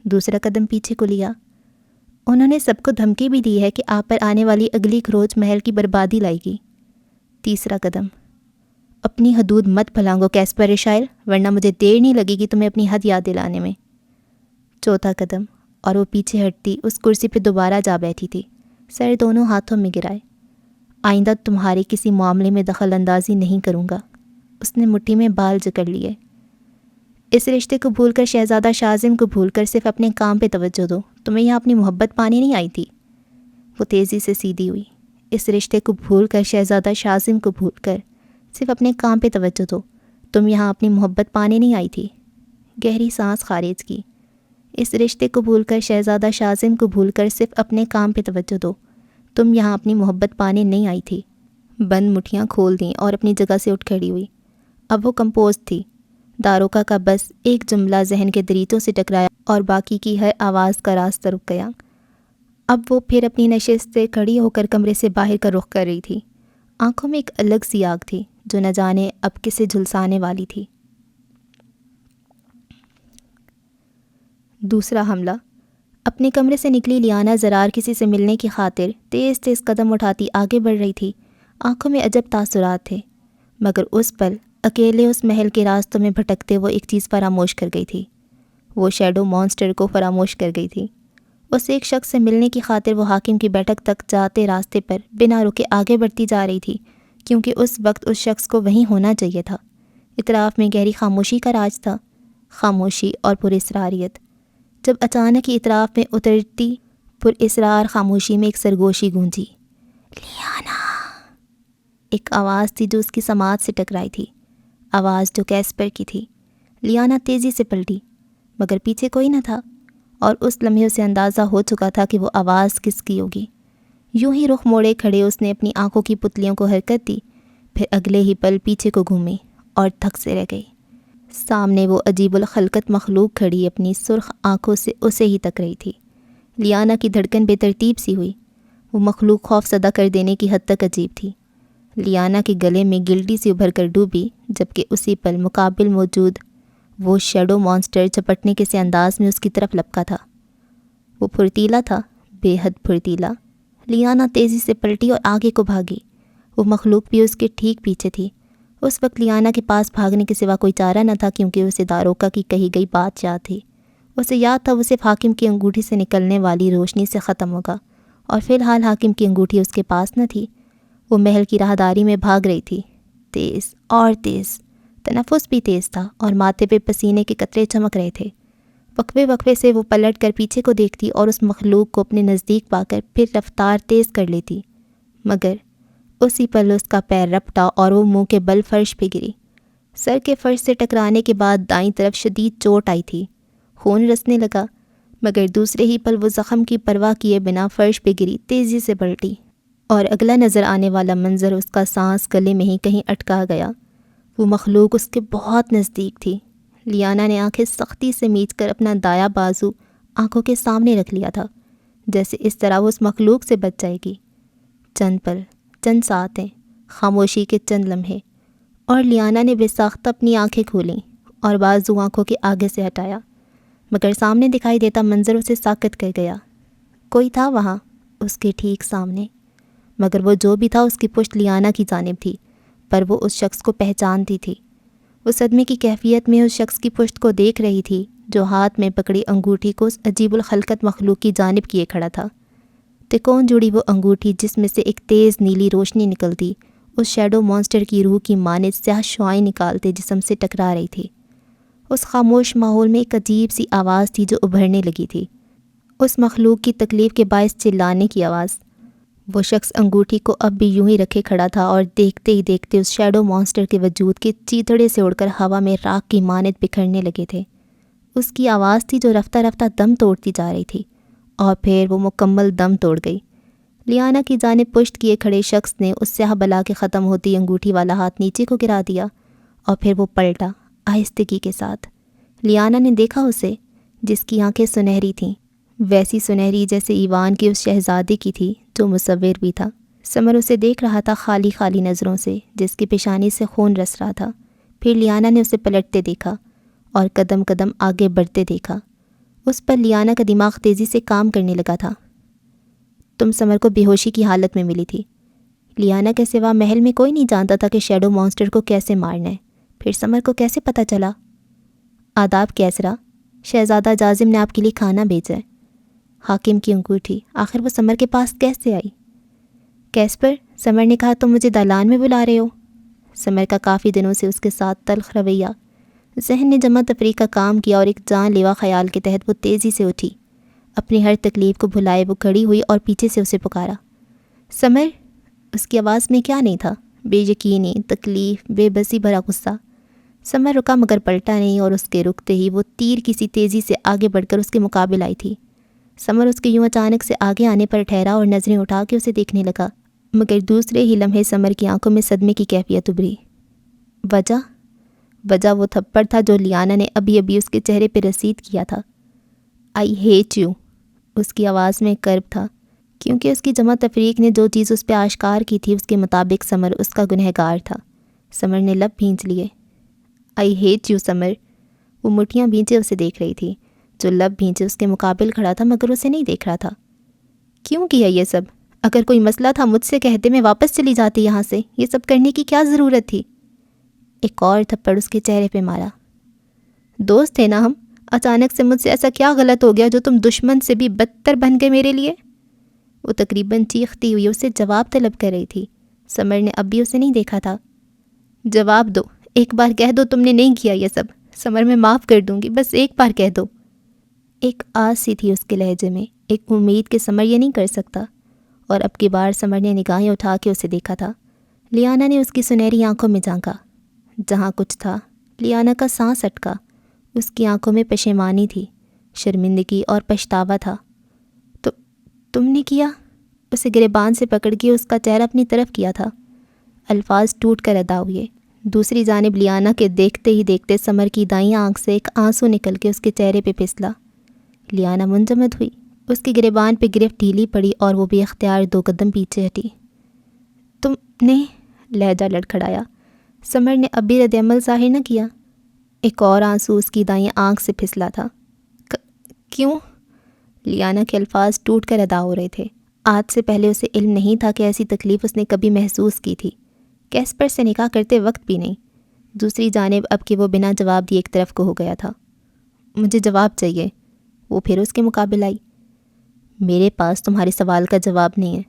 دوسرا قدم پیچھے کو لیا۔ انہوں نے سب کو دھمکی بھی دی ہے کہ آپ پر آنے والی اگلی خروج محل کی بربادی لائے گی۔ تیسرا قدم۔ اپنی حدود مت پھلانگو کیسپر شاعر، ورنہ مجھے دیر نہیں لگے گی تمہیں اپنی حد یاد دلانے میں۔ چوتھا قدم، اور وہ پیچھے ہٹتی اس کرسی پہ دوبارہ جا بیٹھی تھی، سر دونوں ہاتھوں میں گرائے۔ آئندہ تمہارے کسی معاملے میں دخل اندازی نہیں کروں گا۔ اس نے مٹھی میں بال جکڑ لیے۔ اس رشتے کو بھول کر شہزادہ شازم کو بھول کر صرف اپنے کام پہ توجہ دو۔ تمہیں یہاں اپنی محبت پانی نہیں آئی تھی؟ وہ تیزی سے سیدھی ہوئی۔ اس رشتے کو بھول کر شہزادہ شازم کو بھول کر صرف اپنے کام پہ توجہ دو۔ تم یہاں اپنی محبت پانے نہیں آئی تھی۔ گہری سانس خارج کی۔ اس رشتے کو بھول کر شہزادہ شازم کو بھول کر صرف اپنے کام پہ توجہ دو۔ تم یہاں اپنی محبت پانے نہیں آئی تھی۔ بند مٹھیاں کھول دیں اور اپنی جگہ سے اٹھ کھڑی ہوئی۔ اب وہ کمپوز تھی۔ داروکا کا بس ایک جملہ ذہن کے دریچوں سے ٹکرایا اور باقی کی ہر آواز کا راستہ رک گیا۔ اب وہ پھر اپنی نشست سے کھڑی ہو کر کمرے سے باہر کا رخ کر رہی تھی۔ آنکھوں میں ایک الگ سی آگ تھی جو نہ جانے اب کسے جھلسانے والی تھی۔ دوسرا حملہ۔ اپنے کمرے سے نکلی لیانا زرار کسی سے ملنے کی خاطر تیز تیز قدم اٹھاتی آگے بڑھ رہی تھی۔ آنکھوں میں عجب تاثرات تھے، مگر اس پل اکیلے اس محل کے راستوں میں بھٹکتے وہ ایک چیز فراموش کر گئی تھی۔ وہ شیڈو مانسٹر کو فراموش کر گئی تھی۔ اس ایک شخص سے ملنے کی خاطر وہ حاکم کی بیٹھک تک جاتے راستے پر بنا رکے آگے بڑھتی جا رہی تھی، کیونکہ اس وقت اس شخص کو وہیں ہونا چاہیے تھا۔ اطراف میں گہری خاموشی کا راج تھا، خاموشی اور پراسراریت۔ جب اچانک ہی اطراف میں اترتی پراسرار خاموشی میں ایک سرگوشی گونجی۔ لیانا، ایک آواز تھی جو اس کی سماعت سے ٹکرائی تھی، آواز جو کیسپر کی تھی۔ لیانا تیزی سے پلٹی، مگر پیچھے کوئی نہ تھا، اور اس لمحے اسے اندازہ ہو چکا تھا کہ وہ آواز کس کی ہوگی۔ یوں ہی رخ موڑے کھڑے اس نے اپنی آنکھوں کی پتلیوں کو حرکت دی، پھر اگلے ہی پل پیچھے کو گھومی اور تھک سے رہ گئی۔ سامنے وہ عجیب الخلقت مخلوق کھڑی اپنی سرخ آنکھوں سے اسے ہی تک رہی تھی۔ لیانا کی دھڑکن بے ترتیب سی ہوئی۔ وہ مخلوق خوف زدہ کر دینے کی حد تک عجیب تھی۔ لیانا کے گلے میں گلٹی سی ابھر کر ڈوبی، جبکہ اسی پل مقابل موجود وہ شیڈو مانسٹر چپٹنے کے سے انداز میں اس کی طرف لپکا تھا۔ وہ پھرتیلا تھا، بے حد پھرتیلا۔ لیانا تیزی سے پلٹی اور آگے کو بھاگی۔ وہ مخلوق بھی اس کے ٹھیک پیچھے تھی۔ اس وقت لیانا کے پاس بھاگنے کے سوا کوئی چارہ نہ تھا، کیونکہ اسے داروکا کی کہی گئی بات یاد تھی۔ اسے یاد تھا وہ صرف حاکم کی انگوٹھی سے نکلنے والی روشنی سے ختم ہوگا، اور فی الحال حاکم کی انگوٹھی اس کے پاس نہ تھی۔ وہ محل کی راہداری میں بھاگ رہی تھی، تیز اور تیز، تنفس بھی تیز تھا اور ماتھے پہ پسینے کے قطرے چمک رہے تھے۔ وقفے وقفے سے وہ پلٹ کر پیچھے کو دیکھتی اور اس مخلوق کو اپنے نزدیک پا کر پھر رفتار تیز کر لیتی، مگر اسی پل اس کا پیر رپٹا اور وہ منہ کے بل فرش پہ گری۔ سر کے فرش سے ٹکرانے کے بعد دائیں طرف شدید چوٹ آئی تھی، خون رسنے لگا، مگر دوسرے ہی پل وہ زخم کی پرواہ کیے بنا فرش پہ گری، تیزی سے پلٹی، اور اگلا نظر آنے والا منظر اس کا سانس گلے میں ہی کہیں اٹکا گیا۔ وہ مخلوق اس کے بہت نزدیک تھی۔ لیانا نے آنکھیں سختی سے میچ کر اپنا دایاں بازو آنکھوں کے سامنے رکھ لیا تھا، جیسے اس طرح وہ اس مخلوق سے بچ جائے گی۔ چند پل، چند ساعتیں، خاموشی کے چند لمحے، اور لیانا نے بے ساختہ اپنی آنکھیں کھولیں اور بازو آنکھوں کے آگے سے ہٹایا، مگر سامنے دکھائی دیتا منظر اسے ساکت کر گیا۔ کوئی تھا وہاں، اس کے ٹھیک سامنے، مگر وہ جو بھی تھا اس کی پشت لیانا کی جانب تھی، پر وہ اس شخص کو پہچانتی تھی۔ وہ صدمے کی کیفیت میں اس شخص کی پشت کو دیکھ رہی تھی جو ہاتھ میں پکڑی انگوٹھی کو اس عجیب الخلقت مخلوق کی جانب کیے کھڑا تھا۔ تکون جڑی وہ انگوٹھی جس میں سے ایک تیز نیلی روشنی نکلتی اس شیڈو مانسٹر کی روح کی مانند سیاہ شعاعیں نکالتے جسم سے ٹکرا رہی تھی۔ اس خاموش ماحول میں ایک عجیب سی آواز تھی جو ابھرنے لگی تھی، اس مخلوق کی تکلیف کے باعث چلانے کی آواز۔ وہ شخص انگوٹھی کو اب بھی یوں ہی رکھے کھڑا تھا اور دیکھتے ہی دیکھتے اس شیڈو مانسٹر کے وجود کے چیتڑے سے اڑ کر ہوا میں راکھ کی مانند بکھرنے لگے تھے۔ اس کی آواز تھی جو رفتہ رفتہ دم توڑتی جا رہی تھی، اور پھر وہ مکمل دم توڑ گئی۔ لیانا کی جانب پشت کیے کھڑے شخص نے اس سیاہ بلا کے ختم ہوتی انگوٹھی والا ہاتھ نیچے کو گرا دیا، اور پھر وہ پلٹا آہستگی کے ساتھ۔ لیانا نے دیکھا اسے، جس کی آنکھیں سنہری تھیں، ویسی سنہری جیسے ایوان کی اس شہزادے کی تھی جو مصور بھی تھا۔ سمر اسے دیکھ رہا تھا خالی خالی نظروں سے، جس کی پیشانی سے خون رس رہا تھا۔ پھر لیانا نے اسے پلٹتے دیکھا اور قدم قدم آگے بڑھتے دیکھا۔ اس پر لیانا کا دماغ تیزی سے کام کرنے لگا تھا۔ تم سمر کو بے ہوشی کی حالت میں ملی تھی۔ لیانا کے سوا محل میں کوئی نہیں جانتا تھا کہ شیڈو مانسٹر کو کیسے مارنا ہے۔ پھر سمر کو کیسے پتہ چلا؟ آداب کیسرا، شہزادہ جازم نے آپ کے لیے کھانا بھیجا ہے۔ حاکم کی انگوٹھی، آخر وہ سمر کے پاس کیسے آئی؟ کیسپر، سمر نے کہا تم مجھے دالان میں بلا رہے ہو۔ سمر کا کافی دنوں سے اس کے ساتھ تلخ رویہ، ذہن نے جمع تفریح کا کام کیا اور ایک جان لیوا خیال کے تحت وہ تیزی سے اٹھی۔ اپنی ہر تکلیف کو بھلائے وہ کھڑی ہوئی اور پیچھے سے اسے پکارا، سمر۔ اس کی آواز میں کیا نہیں تھا؟ بے یقینی، تکلیف، بے بسی بھرا غصہ۔ سمر رکا مگر پلٹا نہیں، اور اس کے رکتے ہی وہ تیر کسی تیزی سے آگے بڑھ کر اس کے مقابل آئی تھی۔ سمر اس کے یوں اچانک سے آگے آنے پر ٹھہرا اور نظریں اٹھا کے اسے دیکھنے لگا، مگر دوسرے ہی لمحے سمر کی آنکھوں میں صدمے کی کیفیت ابھری۔ وجہ وہ تھپڑ تھا جو لیانا نے ابھی ابھی اس کے چہرے پہ رسید کیا تھا۔ آئی ہیٹ یو، اس کی آواز میں کرب تھا، کیونکہ اس کی جمع تفریق نے جو چیز اس پہ آشکار کی تھی اس کے مطابق سمر اس کا گنہگار تھا۔ سمر نے لب بھینچ لیے۔ آئی ہیٹ یو سمر۔ وہ مٹھیاں بھینچے اسے دیکھ رہی تھی، جو لب بھینچے اس کے مقابل کھڑا تھا مگر اسے نہیں دیکھ رہا تھا۔ کیوں کیا یہ سب؟ اگر کوئی مسئلہ تھا مجھ سے کہتے، میں واپس چلی جاتی یہاں سے۔ یہ سب کرنے کی کیا ضرورت تھی؟ ایک اور تھپڑ اس کے چہرے پہ مارا۔ دوست تھے نا ہم، اچانک سے مجھ سے ایسا کیا غلط ہو گیا جو تم دشمن سے بھی بدتر بن گئے میرے لیے؟ وہ تقریباً چیختی ہوئی اسے جواب طلب کر رہی تھی۔ سمر نے اب بھی اسے نہیں دیکھا تھا۔ جواب دو، ایک بار کہہ دو تم نے نہیں کیا یہ سب۔ سمر میں معاف کر دوں گی، بس ایک بار کہہ دو۔ ایک آس سی تھی اس کے لہجے میں، ایک امید کہ سمر یہ نہیں کر سکتا، اور اب کی بار سمر نے نگاہیں اٹھا کے اسے دیکھا تھا۔ لیانا نے اس کی سنہری آنکھوں میں جھانکا، جہاں کچھ تھا۔ لیانا کا سانس اٹکا، اس کی آنکھوں میں پشیمانی تھی، شرمندگی اور پچھتاوا تھا۔ تم نے کیا؟ اسے گریبان سے پکڑ کے اس کا چہرہ اپنی طرف کیا تھا۔ الفاظ ٹوٹ کر ادا ہوئے۔ دوسری جانب لیانا کے دیکھتے ہی دیکھتے سمر کی دائیں آنکھ سے ایک آنسو نکل کے اس کے چہرے پہ پھسلا۔ لیانا منجمد ہوئی، اس کی گریبان پہ گرفت ڈھیلی پڑی اور وہ بے اختیار 2 قدم پیچھے ہٹی۔ تم نے؟ لہجہ لڑکھڑایا۔ سمر نے اب بھی رد عمل ظاہر نہ کیا۔ ایک اور آنسو اس کی دائیں آنکھ سے پھسلا تھا۔ کیوں؟ لیانا کے الفاظ ٹوٹ کر ادا ہو رہے تھے۔ آج سے پہلے اسے علم نہیں تھا کہ ایسی تکلیف اس نے کبھی محسوس کی تھی، کیسپر سے نکاح کرتے وقت بھی نہیں۔ دوسری جانب اب کہ وہ بنا جواب دیے ایک طرف کو ہو گیا تھا۔ مجھے جواب چاہیے۔ وہ پھر اس کے مقابل آئی۔ میرے پاس تمہارے سوال کا جواب نہیں ہے۔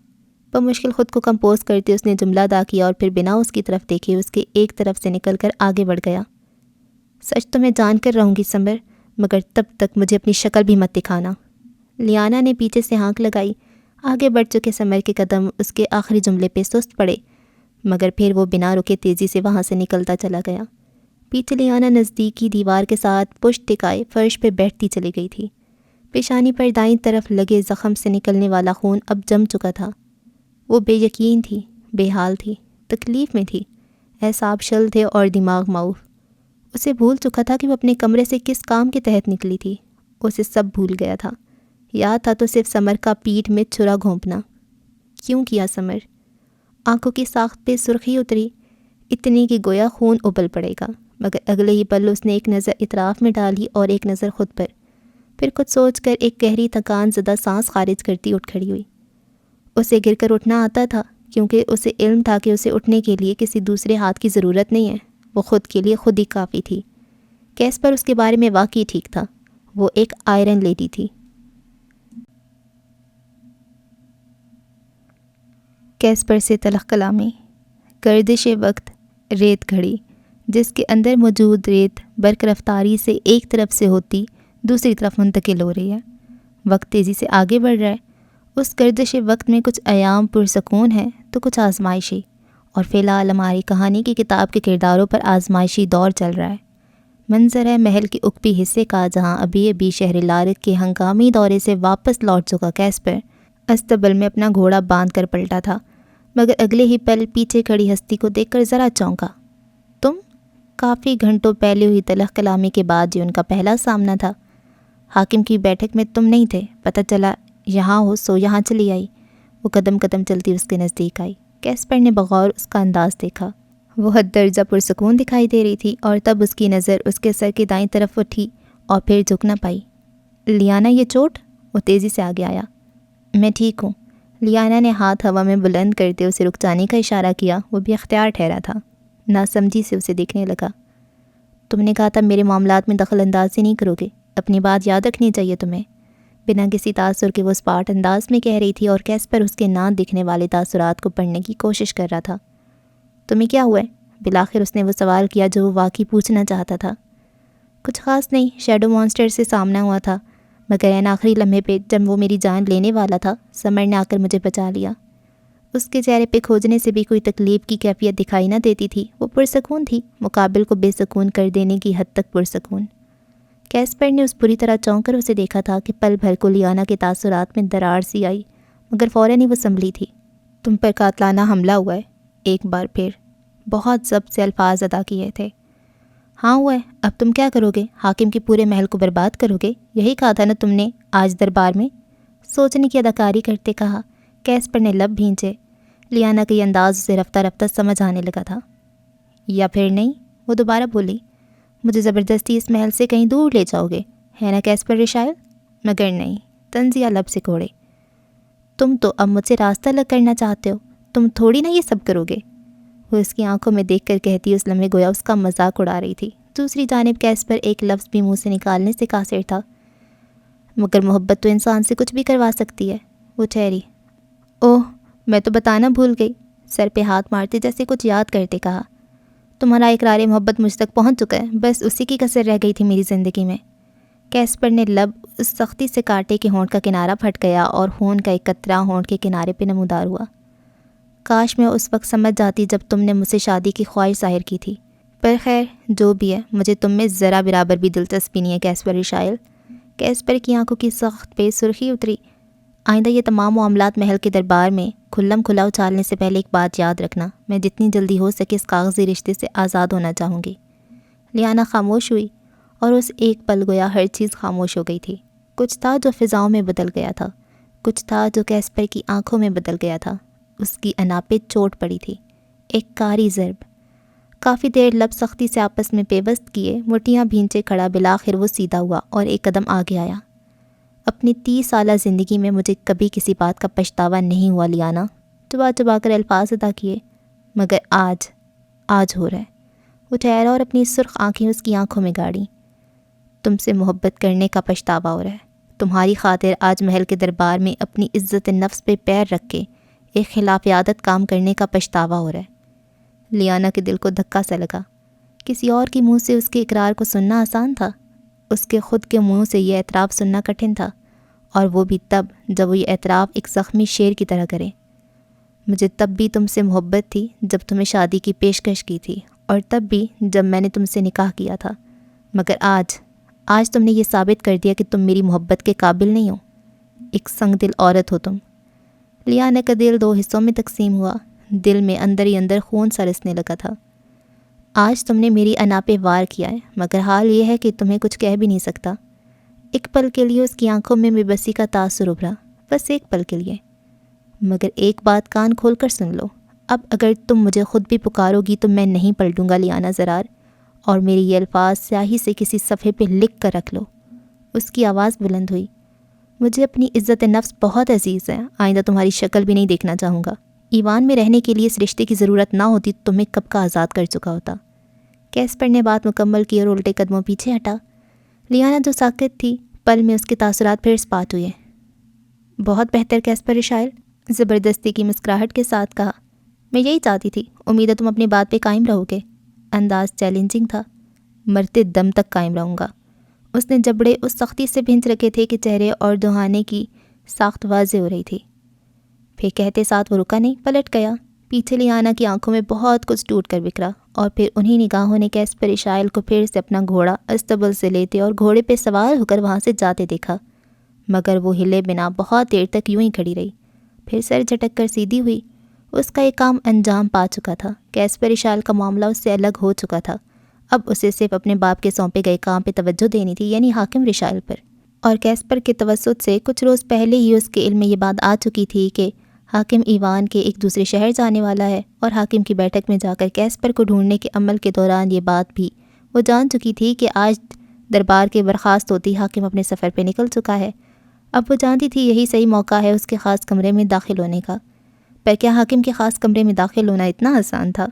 بمشکل خود کو کمپوز کرتے اس نے جملہ ادا کیا اور پھر بنا اس کی طرف دیکھے اس کے ایک طرف سے نکل کر آگے بڑھ گیا۔ سچ تو میں جان کر رہوں گی سمر، مگر تب تک مجھے اپنی شکل بھی مت دکھانا۔ لیانا نے پیچھے سے ہانک لگائی۔ آگے بڑھ چکے سمر کے قدم اس کے آخری جملے پہ سست پڑے، مگر پھر وہ بنا رکے تیزی سے وہاں سے نکلتا چلا گیا۔ پیچھے لیانا نزدیکی دیوار کے ساتھ پشت ٹکائے فرش پہ بیٹھتی چلی گئی تھی۔ پیشانی پر دائیں طرف لگے زخم سے نکلنے والا خون اب جم چکا تھا۔ وہ بے یقین تھی، بے حال تھی، تکلیف میں تھی، اعصاب شل تھے اور دماغ معوف۔ اسے بھول چکا تھا کہ وہ اپنے کمرے سے کس کام کے تحت نکلی تھی۔ اسے سب بھول گیا تھا۔ یاد تھا تو صرف سمر کا پیٹھ میں چھرا گھونپنا۔ کیوں کیا سمر؟ آنکھوں کی ساخت پہ سرخی اتری، اتنی کہ گویا خون ابل پڑے گا، مگر اگلے ہی پل اس نے ایک نظر اطراف میں ڈالی اور ایک نظر خود پر، پھر کچھ سوچ کر ایک گہری تھکان زدہ سانس خارج کرتی اٹھ کھڑی ہوئی۔ اسے گر کر اٹھنا آتا تھا، کیونکہ اسے علم تھا کہ اسے اٹھنے کے لیے کسی دوسرے ہاتھ کی ضرورت نہیں ہے۔ وہ خود کے لیے خود ہی کافی تھی۔ کیسپر اس کے بارے میں واقعی ٹھیک تھا، وہ ایک آئرن لیڈی تھی۔ کیسپر سے تلخ کلامی۔ گردش وقت ریت گھڑی، جس کے اندر موجود ریت برق رفتاری سے ایک طرف سے ہوتی دوسری طرف منتقل ہو رہی ہے۔ وقت تیزی سے آگے بڑھ رہا ہے۔ اس گردش وقت میں کچھ ایام پرسکون ہے تو کچھ آزمائشی، اور فی الحال ہماری کہانی کی کتاب کے کرداروں پر آزمائشی دور چل رہا ہے۔ منظر ہے محل کے عقبی حصے کا، جہاں ابھی شہر لارک کے ہنگامی دورے سے واپس لوٹ چکا کیسپر استبل میں اپنا گھوڑا باندھ کر پلٹا تھا، مگر اگلے ہی پل پیچھے کھڑی ہستی کو دیکھ کر ذرا چونکا۔ تم؟ کافی گھنٹوں پہلے ہوئی تلخ کلامی کے بعد یہ ان کا پہلا سامنا تھا۔ حاکم کی بیٹھک میں تم نہیں تھے، پتہ چلا یہاں ہو سو یہاں چلی آئی۔ وہ قدم قدم چلتی اس کے نزدیک آئی۔ کیسپر نے بغور اس کا انداز دیکھا۔ وہ حد درجہ پرسکون دکھائی دے رہی تھی، اور تب اس کی نظر اس کے سر کی دائیں طرف اٹھی اور پھر جھک نہ پائی۔ لیانا، یہ چوٹ؟ وہ تیزی سے آگے آیا۔ میں ٹھیک ہوں۔ لیانا نے ہاتھ ہوا میں بلند کرتے اسے رک جانے کا اشارہ کیا۔ وہ بھی اختیار ٹھہرا تھا، ناسمجھی سے اسے دیکھنے لگا۔ تم نے کہا تھا میرے معاملات میں دخل اندازی نہیں کرو گے، اپنی بات یاد رکھنی چاہیے تمہیں۔ بنا کسی تاثر کے وہ اسپاٹ انداز میں کہہ رہی تھی، اور کیسپر اس کے نہ دکھنے والے تاثرات کو پڑھنے کی کوشش کر رہا تھا۔ تمہیں کیا ہوا ہے؟ بالآخر اس نے وہ سوال کیا جو وہ واقعی پوچھنا چاہتا تھا۔ کچھ خاص نہیں، شیڈو مانسٹر سے سامنا ہوا تھا، مگر این آخری لمحے پہ جب وہ میری جان لینے والا تھا، سمر نے آ کر مجھے بچا لیا۔ اس کے چہرے پہ کھوجنے سے بھی کوئی تکلیف کی کیفیت دکھائی نہ دیتی تھی۔ وہ پرسکون تھی، مقابل کو بے سکون کر دینے کی حد تک پرسکون۔ کیسپر نے اس بری طرح چونک کر اسے دیکھا تھا کہ پل بھر کو لیانا کے تاثرات میں دراڑ سی آئی، مگر فوراً ہی وہ سنبھلی تھی۔ تم پر قاتلانہ حملہ ہوا ہے، ایک بار پھر بہت ضبط سے الفاظ ادا کیے تھے۔ ہاں ہوا ہے، اب تم کیا کرو گے؟ حاکم کے پورے محل کو برباد کرو گے؟ یہی کہا تھا نا تم نے آج دربار میں؟ سوچنے کی اداکاری کرتے کہا۔ کیسپر نے لب بھینچے۔ لیانا کا یہ انداز اسے رفتہ رفتہ سمجھ آنے لگا تھا۔ یا پھر نہیں؟ وہ دوبارہ بولی۔ مجھے زبردستی اس محل سے کہیں دور لے جاؤ گے، ہے نا کیسپر رشائل؟ مگر نہیں، تنزیہ لب سے کوڑے۔ تم تو اب مجھ سے راستہ الگ کرنا چاہتے ہو، تم تھوڑی نہ یہ سب کرو گے۔ وہ اس کی آنکھوں میں دیکھ کر کہتی اس لمحے گویا اس کا مذاق اڑا رہی تھی۔ دوسری جانب کیسپر ایک لفظ بھی منہ سے نکالنے سے قاصر تھا۔ مگر محبت تو انسان سے کچھ بھی کروا سکتی ہے۔ وہ ٹھہری۔ اوہ، میں تو بتانا بھول گئی، سر پہ ہاتھ مارتے جیسے کچھ یاد کرتے کہا۔ تمہارا اقرار محبت مجھ تک پہنچ چکا ہے، بس اسی کی کسر رہ گئی تھی میری زندگی میں۔ کیسپر نے لب اس سختی سے کاٹے کہ ہونٹ کا کنارہ پھٹ گیا اور خون کا ایک قطرہ ہونٹ کے کنارے پہ نمودار ہوا۔ کاش میں اس وقت سمجھ جاتی جب تم نے مجھ سے شادی کی خواہش ظاہر کی تھی، پر خیر جو بھی ہے، مجھے تم میں ذرا برابر بھی دلچسپی نہیں ہے کیسپر رشائل۔ کیسپر کی آنکھوں کی سخت پہ سرخی اتری۔ آئندہ یہ تمام معاملات محل کے دربار میں کھلم کھلا اچھالنے سے پہلے ایک بات یاد رکھنا، میں جتنی جلدی ہو سکے اس کاغذی رشتے سے آزاد ہونا چاہوں گی۔ لیانا خاموش ہوئی، اور اس ایک پل گویا ہر چیز خاموش ہو گئی تھی۔ کچھ تھا جو فضاؤں میں بدل گیا تھا، کچھ تھا جو کیسپر کی آنکھوں میں بدل گیا تھا۔ اس کی انا پہ چوٹ پڑی تھی، ایک کاری ضرب۔ کافی دیر لب سختی سے آپس میں پیوست کیے، مٹھیاں بھینچے کھڑا بالآخر وہ سیدھا ہوا اور ایک قدم آگے آیا۔ اپنی 30 سالہ زندگی میں مجھے کبھی کسی بات کا پچھتاوا نہیں ہوا لیانا، چبا چبا کر الفاظ ادا کیے، مگر آج ہو رہا ہے۔ وہ ٹھہرا اور اپنی سرخ آنکھیں اس کی آنکھوں میں گاڑیں۔ تم سے محبت کرنے کا پچھتاوا ہو رہا ہے، تمہاری خاطر آج محل کے دربار میں اپنی عزت نفس پہ پیر رکھ کے ایک خلاف عادت کام کرنے کا پچھتاوا ہو رہا ہے۔ لیانا کے دل کو دھکا سا لگا۔ کسی اور کے منہ سے اس کے اقرار کو سننا آسان تھا، اس کے خود کے منہ سے یہ اعتراف سننا کٹھن تھا، اور وہ بھی تب جب وہ یہ اعتراف ایک زخمی شیر کی طرح کرے۔ مجھے تب بھی تم سے محبت تھی جب تمہیں شادی کی پیشکش کی تھی، اور تب بھی جب میں نے تم سے نکاح کیا تھا، مگر آج تم نے یہ ثابت کر دیا کہ تم میری محبت کے قابل نہیں ہو۔ ایک سنگ دل عورت ہو تم۔ لیانا کا دل 2 حصوں میں تقسیم ہوا، دل میں اندر ہی اندر خون سا رسنے لگا تھا۔ آج تم نے میری انا پہ وار کیا ہے، مگر حال یہ ہے کہ تمہیں کچھ کہہ بھی نہیں سکتا۔ ایک پل کے لیے اس کی آنکھوں میں بے بسی کا تاثر ابھرا، بس ایک پل کے لیے۔ مگر ایک بات کان کھول کر سن لو، اب اگر تم مجھے خود بھی پکارو گی تو میں نہیں پلٹوں گا لیانا زرار، اور میری یہ الفاظ سیاہی سے کسی صفحے پہ لکھ کر رکھ لو۔ اس کی آواز بلند ہوئی۔ مجھے اپنی عزت نفس بہت عزیز ہے، آئندہ تمہاری شکل بھی نہیں دیکھنا چاہوں گا۔ ایوان میں رہنے کے لیے اس رشتے کی ضرورت نہ ہوتی تو تمہیں کب کا آزاد کر چکا ہوتا۔ کیسپر نے بات مکمل کی اور الٹے قدموں پیچھے ہٹا۔ لیانا جو ساکت تھی، پل میں اس کے تاثرات پھر اسپاٹ ہوئے۔ بہت بہتر کیسپر رشائل، زبردستی کی مسکراہٹ کے ساتھ کہا۔ میں یہی چاہتی تھی، امید ہے تم اپنی بات پہ قائم رہو گے۔ انداز چیلنجنگ تھا۔ مرتے دم تک قائم رہوں گا۔ اس نے جبڑے اس سختی سے بھنج رکھے تھے کہ چہرے اور دہانے کی ساخت واضح ہو رہی تھی۔ پھر کہتے ساتھ وہ رکا نہیں، پلٹ گیا۔ پیچھے لیانا کی آنکھوں میں بہت کچھ ٹوٹ کر بکھرا، اور پھر انہی نگاہوں نے کیسپر رشائل کو پھر سے اپنا گھوڑا استبل سے لیتے اور گھوڑے پہ سوار ہو کر وہاں سے جاتے دیکھا، مگر وہ ہلے بنا بہت دیر تک یوں ہی کھڑی رہی، پھر سر جھٹک کر سیدھی ہوئی۔ اس کا ایک کام انجام پا چکا تھا، کیسپر رشائل کا معاملہ اس سے الگ ہو چکا تھا۔ اب اسے صرف اپنے باپ کے سونپے گئے کام پہ توجہ دینی تھی، یعنی حاکم رشائل پر۔ اور کیسپر کے توسط سے کچھ روز پہلے ہی اس کے علم میں یہ بات آ چکی تھی کہ حاکم ایوان کے ایک دوسرے شہر جانے والا ہے، اور حاکم کی بیٹھک میں جا کر کیسپر کو ڈھونڈنے کے عمل کے دوران یہ بات بھی وہ جان چکی تھی کہ آج دربار کے برخاست ہوتی حاکم اپنے سفر پہ نکل چکا ہے۔ اب وہ جانتی تھی یہی صحیح موقع ہے اس کے خاص کمرے میں داخل ہونے کا۔ پر کیا حاکم کے خاص کمرے میں داخل ہونا اتنا آسان تھا؟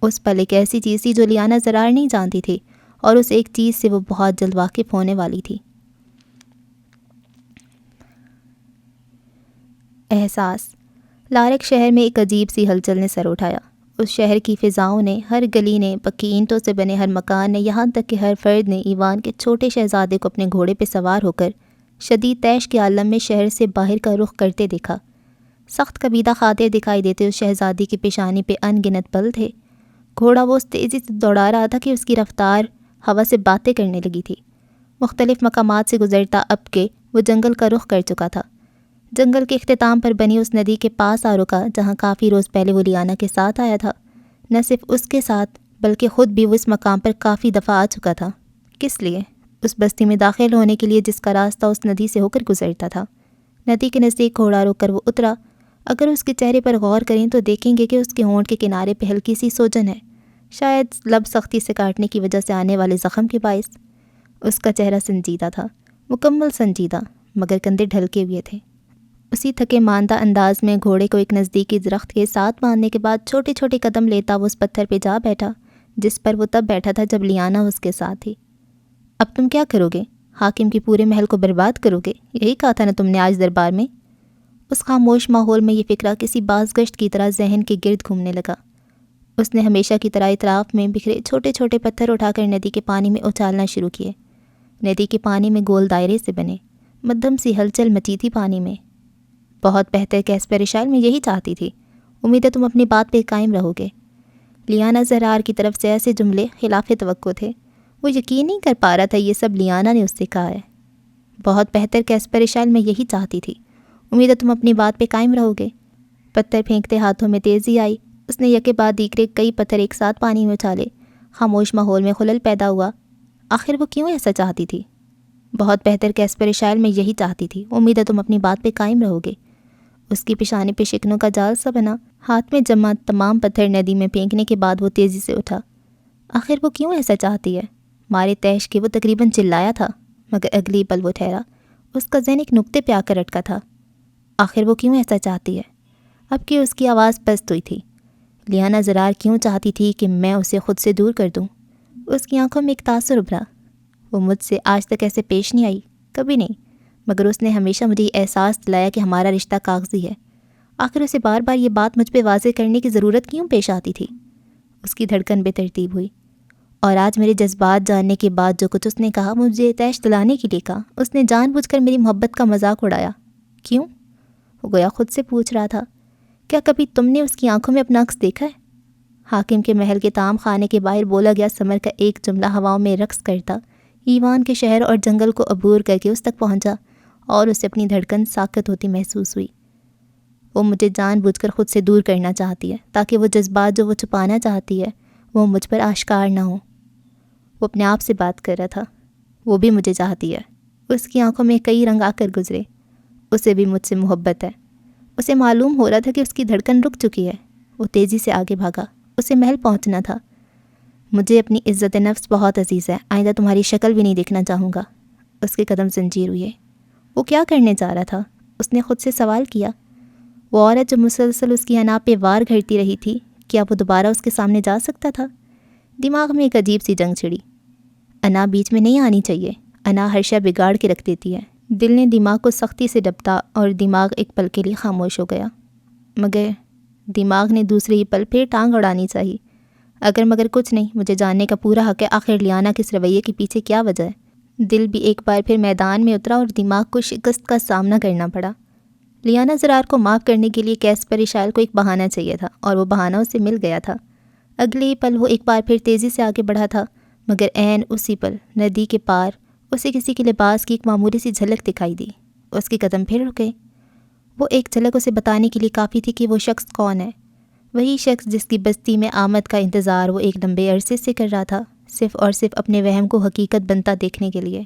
اس پل ایک ایسی چیز تھی جو لیانا زرار نہیں جانتی تھی، اور اس ایک چیز سے وہ بہت جلد واقف ہونے والی تھی۔ احساس۔ لارک شہر میں ایک عجیب سی ہلچل نے سر اٹھایا۔ اس شہر کی فضاؤں نے، ہر گلی نے، پکی اینٹوں سے بنے ہر مکان نے، یہاں تک کہ ہر فرد نے ایوان کے چھوٹے شہزادے کو اپنے گھوڑے پہ سوار ہو کر شدید تیش کے عالم میں شہر سے باہر کا رخ کرتے دیکھا۔ سخت کبیدہ خاطر دکھائی دیتے اس شہزادی کی پیشانی پہ ان گنت پل تھے۔ گھوڑا وہ اس تیزی سے دوڑا رہا تھا کہ اس کی رفتار ہوا سے باتیں کرنے لگی تھی۔ مختلف مقامات سے گزرتا اب کہ وہ جنگل کا رخ کر چکا تھا۔ جنگل کے اختتام پر بنی اس ندی کے پاس آ رکا جہاں کافی روز پہلے وہ لیانا کے ساتھ آیا تھا۔ نہ صرف اس کے ساتھ بلکہ خود بھی وہ اس مقام پر کافی دفعہ آ چکا تھا۔ کس لیے؟ اس بستی میں داخل ہونے کے لیے جس کا راستہ اس ندی سے ہو کر گزرتا تھا۔ ندی کے نزدیک گھوڑا روک کر وہ اترا۔ اگر اس کے چہرے پر غور کریں تو دیکھیں گے کہ اس کے ہونٹ کے کنارے پہ ہلکی سی سوجن ہے، شاید لب سختی سے کاٹنے کی وجہ سے آنے والے زخم کے باعث۔ اس کا چہرہ سنجیدہ تھا، مکمل سنجیدہ، مگر کندھے ڈھلکے ہوئے تھے۔ اسی تھکے ماندہ انداز میں گھوڑے کو ایک نزدیکی درخت کے ساتھ باندھنے کے بعد چھوٹے چھوٹے قدم لیتا وہ اس پتھر پہ جا بیٹھا جس پر وہ تب بیٹھا تھا جب لیانا اس کے ساتھ تھی۔ اب تم کیا کرو گے؟ حاکم کے پورے محل کو برباد کرو گے؟ یہی کہا تھا نا تم نے آج دربار میں؟ اس خاموش ماحول میں یہ فکرہ کسی باز گشت کی طرح ذہن کے گرد گھومنے لگا۔ اس نے ہمیشہ کی طرح اطراف میں بکھرے چھوٹے چھوٹے پتھر اٹھا کر ندی کے پانی میں اچھالنا شروع کیے۔ ندی کے پانی میں گول دائرے سے بنے، مدھم سی ہلچل مچی تھی پانی میں۔ بہت بہتر کیسپر رشائل، میں یہی چاہتی تھی، امید ہے تم اپنی بات پہ قائم رہو گے۔ لیانا زرار کی طرف سے ایسے جملے خلاف توقع تھے، وہ یقین نہیں کر پا رہا تھا یہ سب لیانا نے اس سے کہا ہے۔ بہت بہتر کیسپر رشائل، میں یہی چاہتی تھی، امید ہے تم اپنی بات پہ قائم رہو گے۔ پتھر پھینکتے ہاتھوں میں تیزی آئی، اس نے یکے بعد دیگرے کئی پتھر ایک ساتھ پانی میں اچھالے۔ خاموش ماحول میں خلل پیدا ہوا۔ آخر وہ کیوں ایسا چاہتی تھی؟ بہت بہتر کیسپر رشائل، میں یہی چاہتی تھی، امید ہے تم اپنی بات پہ قائم رہو گے۔ اس کی پیشانی پہ شکنوں کا جال سا بنا، ہاتھ میں جمع تمام پتھر ندی میں پھینکنے کے بعد وہ تیزی سے اٹھا۔ آخر وہ کیوں ایسا چاہتی ہے؟ مارے تیش کے وہ تقریباً چلایا تھا، مگر اگلی پل وہ ٹھہرا، اس کا ذہن ایک نقطے پہ آ کر اٹکا تھا۔ آخر وہ کیوں ایسا چاہتی ہے؟ اب کہ اس کی آواز پست ہوئی تھی۔ لیانا زرار کیوں چاہتی تھی کہ میں اسے خود سے دور کر دوں؟ اس کی آنکھوں میں ایک تاثر ابھرا۔ وہ مجھ سے آج تک ایسے پیش نہیں آئی، کبھی نہیں، مگر اس نے ہمیشہ مجھے یہ احساس دلایا کہ ہمارا رشتہ کاغذی ہے۔ آخر اسے بار بار یہ بات مجھ پہ واضح کرنے کی ضرورت کیوں پیش آتی تھی؟ اس کی دھڑکن بے ترتیب ہوئی، اور آج میرے جذبات جاننے کے بعد جو کچھ اس نے کہا مجھے تیش دلانے کے لیے کہا۔ اس نے جان بوجھ کر میری محبت کا مذاق اڑایا۔ کیوں؟ وہ گویا خود سے پوچھ رہا تھا۔ کیا کبھی تم نے اس کی آنکھوں میں اپنا عکس دیکھا ہے؟ حاکم کے محل کے طعام خانے کے باہر بولا گیا سمر کا ایک جملہ ہواؤں میں رقص کرتا ایوان کے شہر اور جنگل کو عبور کر کے اس تک پہنچا، اور اسے اپنی دھڑکن ساکت ہوتی محسوس ہوئی۔ وہ مجھے جان بوجھ کر خود سے دور کرنا چاہتی ہے تاکہ وہ جذبات جو وہ چھپانا چاہتی ہے وہ مجھ پر آشکار نہ ہوں۔ وہ اپنے آپ سے بات کر رہا تھا۔ وہ بھی مجھے چاہتی ہے۔ اس کی آنکھوں میں کئی رنگ آ کر گزرے۔ اسے بھی مجھ سے محبت ہے۔ اسے معلوم ہو رہا تھا کہ اس کی دھڑکن رک چکی ہے۔ وہ تیزی سے آگے بھاگا۔ اسے محل پہنچنا تھا۔ مجھے اپنی عزت نفس بہت عزیز ہے، آئندہ تمہاری شکل بھی نہیں دیکھنا چاہوں گا۔ اس کے قدم زنجیر ہوئے۔ وہ کیا کرنے جا رہا تھا؟ اس نے خود سے سوال کیا۔ وہ عورت جو مسلسل اس کی انا پہ وار گھڑتی رہی تھی، کیا وہ دوبارہ اس کے سامنے جا سکتا تھا؟ دماغ میں ایک عجیب سی جنگ چھڑی۔ انا بیچ میں نہیں آنی چاہیے۔ انا ہر شے بگاڑ کے رکھ دیتی ہے۔ دل نے دماغ کو سختی سے ڈپتا اور دماغ ایک پل کے لیے خاموش ہو گیا۔ مگر دماغ نے دوسرے ہی پل پھر ٹانگ اڑانی چاہی۔ اگر مگر کچھ نہیں، مجھے جاننے کا پورا حق ہے آخر لیانا کے اس رویے کے پیچھے کیا وجہ ہے۔ دل بھی ایک بار پھر میدان میں اترا اور دماغ کو شکست کا سامنا کرنا پڑا۔ لیانا زرار کو معاف کرنے کے لیے کیسپر اشائل کو ایک بہانہ چاہیے تھا، اور وہ بہانہ اسے مل گیا تھا۔ اگلے ہی پل وہ ایک بار پھر تیزی سے آگے بڑھا تھا، مگر عین اسی پل ندی کے پار اسے کسی کے لباس کی ایک معمولی سی جھلک دکھائی دی۔ اس کے قدم پھر رکے۔ وہ ایک جھلک اسے بتانے کے لیے کافی تھی کہ وہ شخص کون ہے۔ وہی شخص جس کی بستی میں آمد کا انتظار وہ ایک لمبے عرصے سے کر رہا تھا، صرف اور صرف اپنے وہم کو حقیقت بنتا دیکھنے کے لیے۔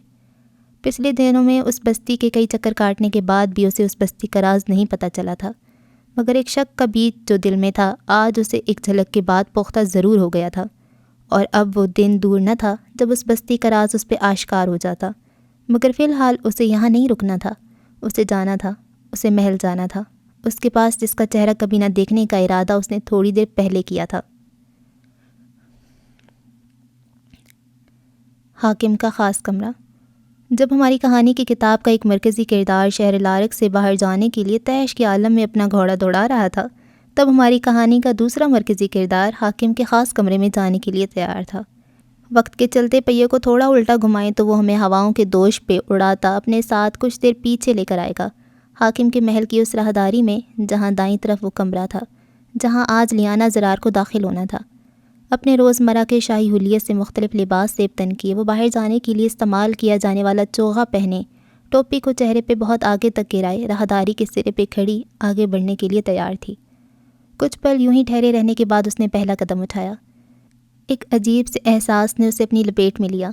پچھلے دنوں میں اس بستی کے کئی چکر کاٹنے کے بعد بھی اسے اس بستی کا راز نہیں پتہ چلا تھا، مگر ایک شک کا بیج جو دل میں تھا آج اسے ایک جھلک کے بعد پختہ ضرور ہو گیا تھا، اور اب وہ دن دور نہ تھا جب اس بستی کا راز اس پہ آشکار ہو جاتا۔ مگر فی الحال اسے یہاں نہیں رکنا تھا، اسے جانا تھا، اسے محل جانا تھا، اس کے پاس جس کا چہرہ کبھی نہ دیکھنے کا ارادہ اس نے تھوڑی دیر پہلے کیا تھا۔ حاکم کا خاص کمرہ۔ جب ہماری کہانی کی کتاب کا ایک مرکزی کردار شہر لارک سے باہر جانے کے لیے تیش کے عالم میں اپنا گھوڑا دوڑا رہا تھا، تب ہماری کہانی کا دوسرا مرکزی کردار حاکم کے خاص کمرے میں جانے کے لیے تیار تھا۔ وقت کے چلتے پہیے کو تھوڑا الٹا گھمائیں تو وہ ہمیں ہواؤں کے دوش پہ اڑاتا اپنے ساتھ کچھ دیر پیچھے لے کر آئے گا، حاکم کے محل کی اس راہداری میں جہاں دائیں طرف وہ کمرہ تھا جہاں آج لیانا زرار کو داخل ہونا تھا۔ اپنے روزمرہ کے شاہی حلیت سے مختلف لباس سیب تن کیے وہ باہر جانے کے لیے استعمال کیا جانے والا چوغا پہنے، ٹوپی کو چہرے پہ بہت آگے تک گرائے راہداری کے سرے پہ کھڑی آگے بڑھنے کے لیے تیار تھی۔ کچھ پل یوں ہی ٹھہرے رہنے کے بعد اس نے پہلا قدم اٹھایا۔ ایک عجیب سے احساس نے اسے اپنی لپیٹ میں لیا۔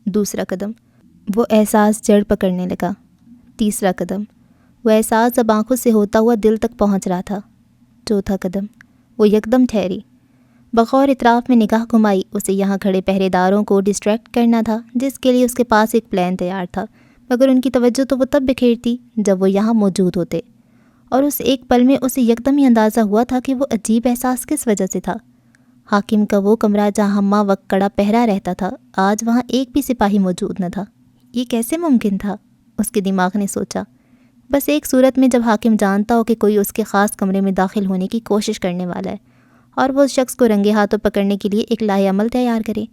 دوسرا قدم، وہ احساس جڑ پکڑنے لگا۔ تیسرا قدم، وہ احساس اب آنکھوں سے ہوتا ہوا دل تک پہنچ رہا تھا۔ چوتھا قدم، وہ یکدم ٹھہری۔ بغور اطراف میں نگاہ گھمائی، اسے یہاں کھڑے پہرے داروں کو ڈسٹریکٹ کرنا تھا جس کے لیے اس کے پاس ایک پلان تیار تھا، مگر ان کی توجہ تو وہ تب بکھیرتی جب وہ یہاں موجود ہوتے، اور اس ایک پل میں اسے یکدم ہی اندازہ ہوا تھا کہ وہ عجیب احساس کس وجہ سے تھا۔ حاکم کا وہ کمرہ جہاں ہمہ وقت کڑا پہرا رہتا تھا، آج وہاں ایک بھی سپاہی موجود نہ تھا۔ یہ کیسے ممکن تھا؟ اس کے دماغ نے سوچا۔ بس ایک صورت میں جب حاکم جانتا ہو کہ کوئی اس کے خاص کمرے میں داخل ہونے کی کوشش کرنے والا ہے اور وہ اس شخص کو رنگے ہاتھوں پکڑنے کے لیے ایک لاہ عمل تیار کرے۔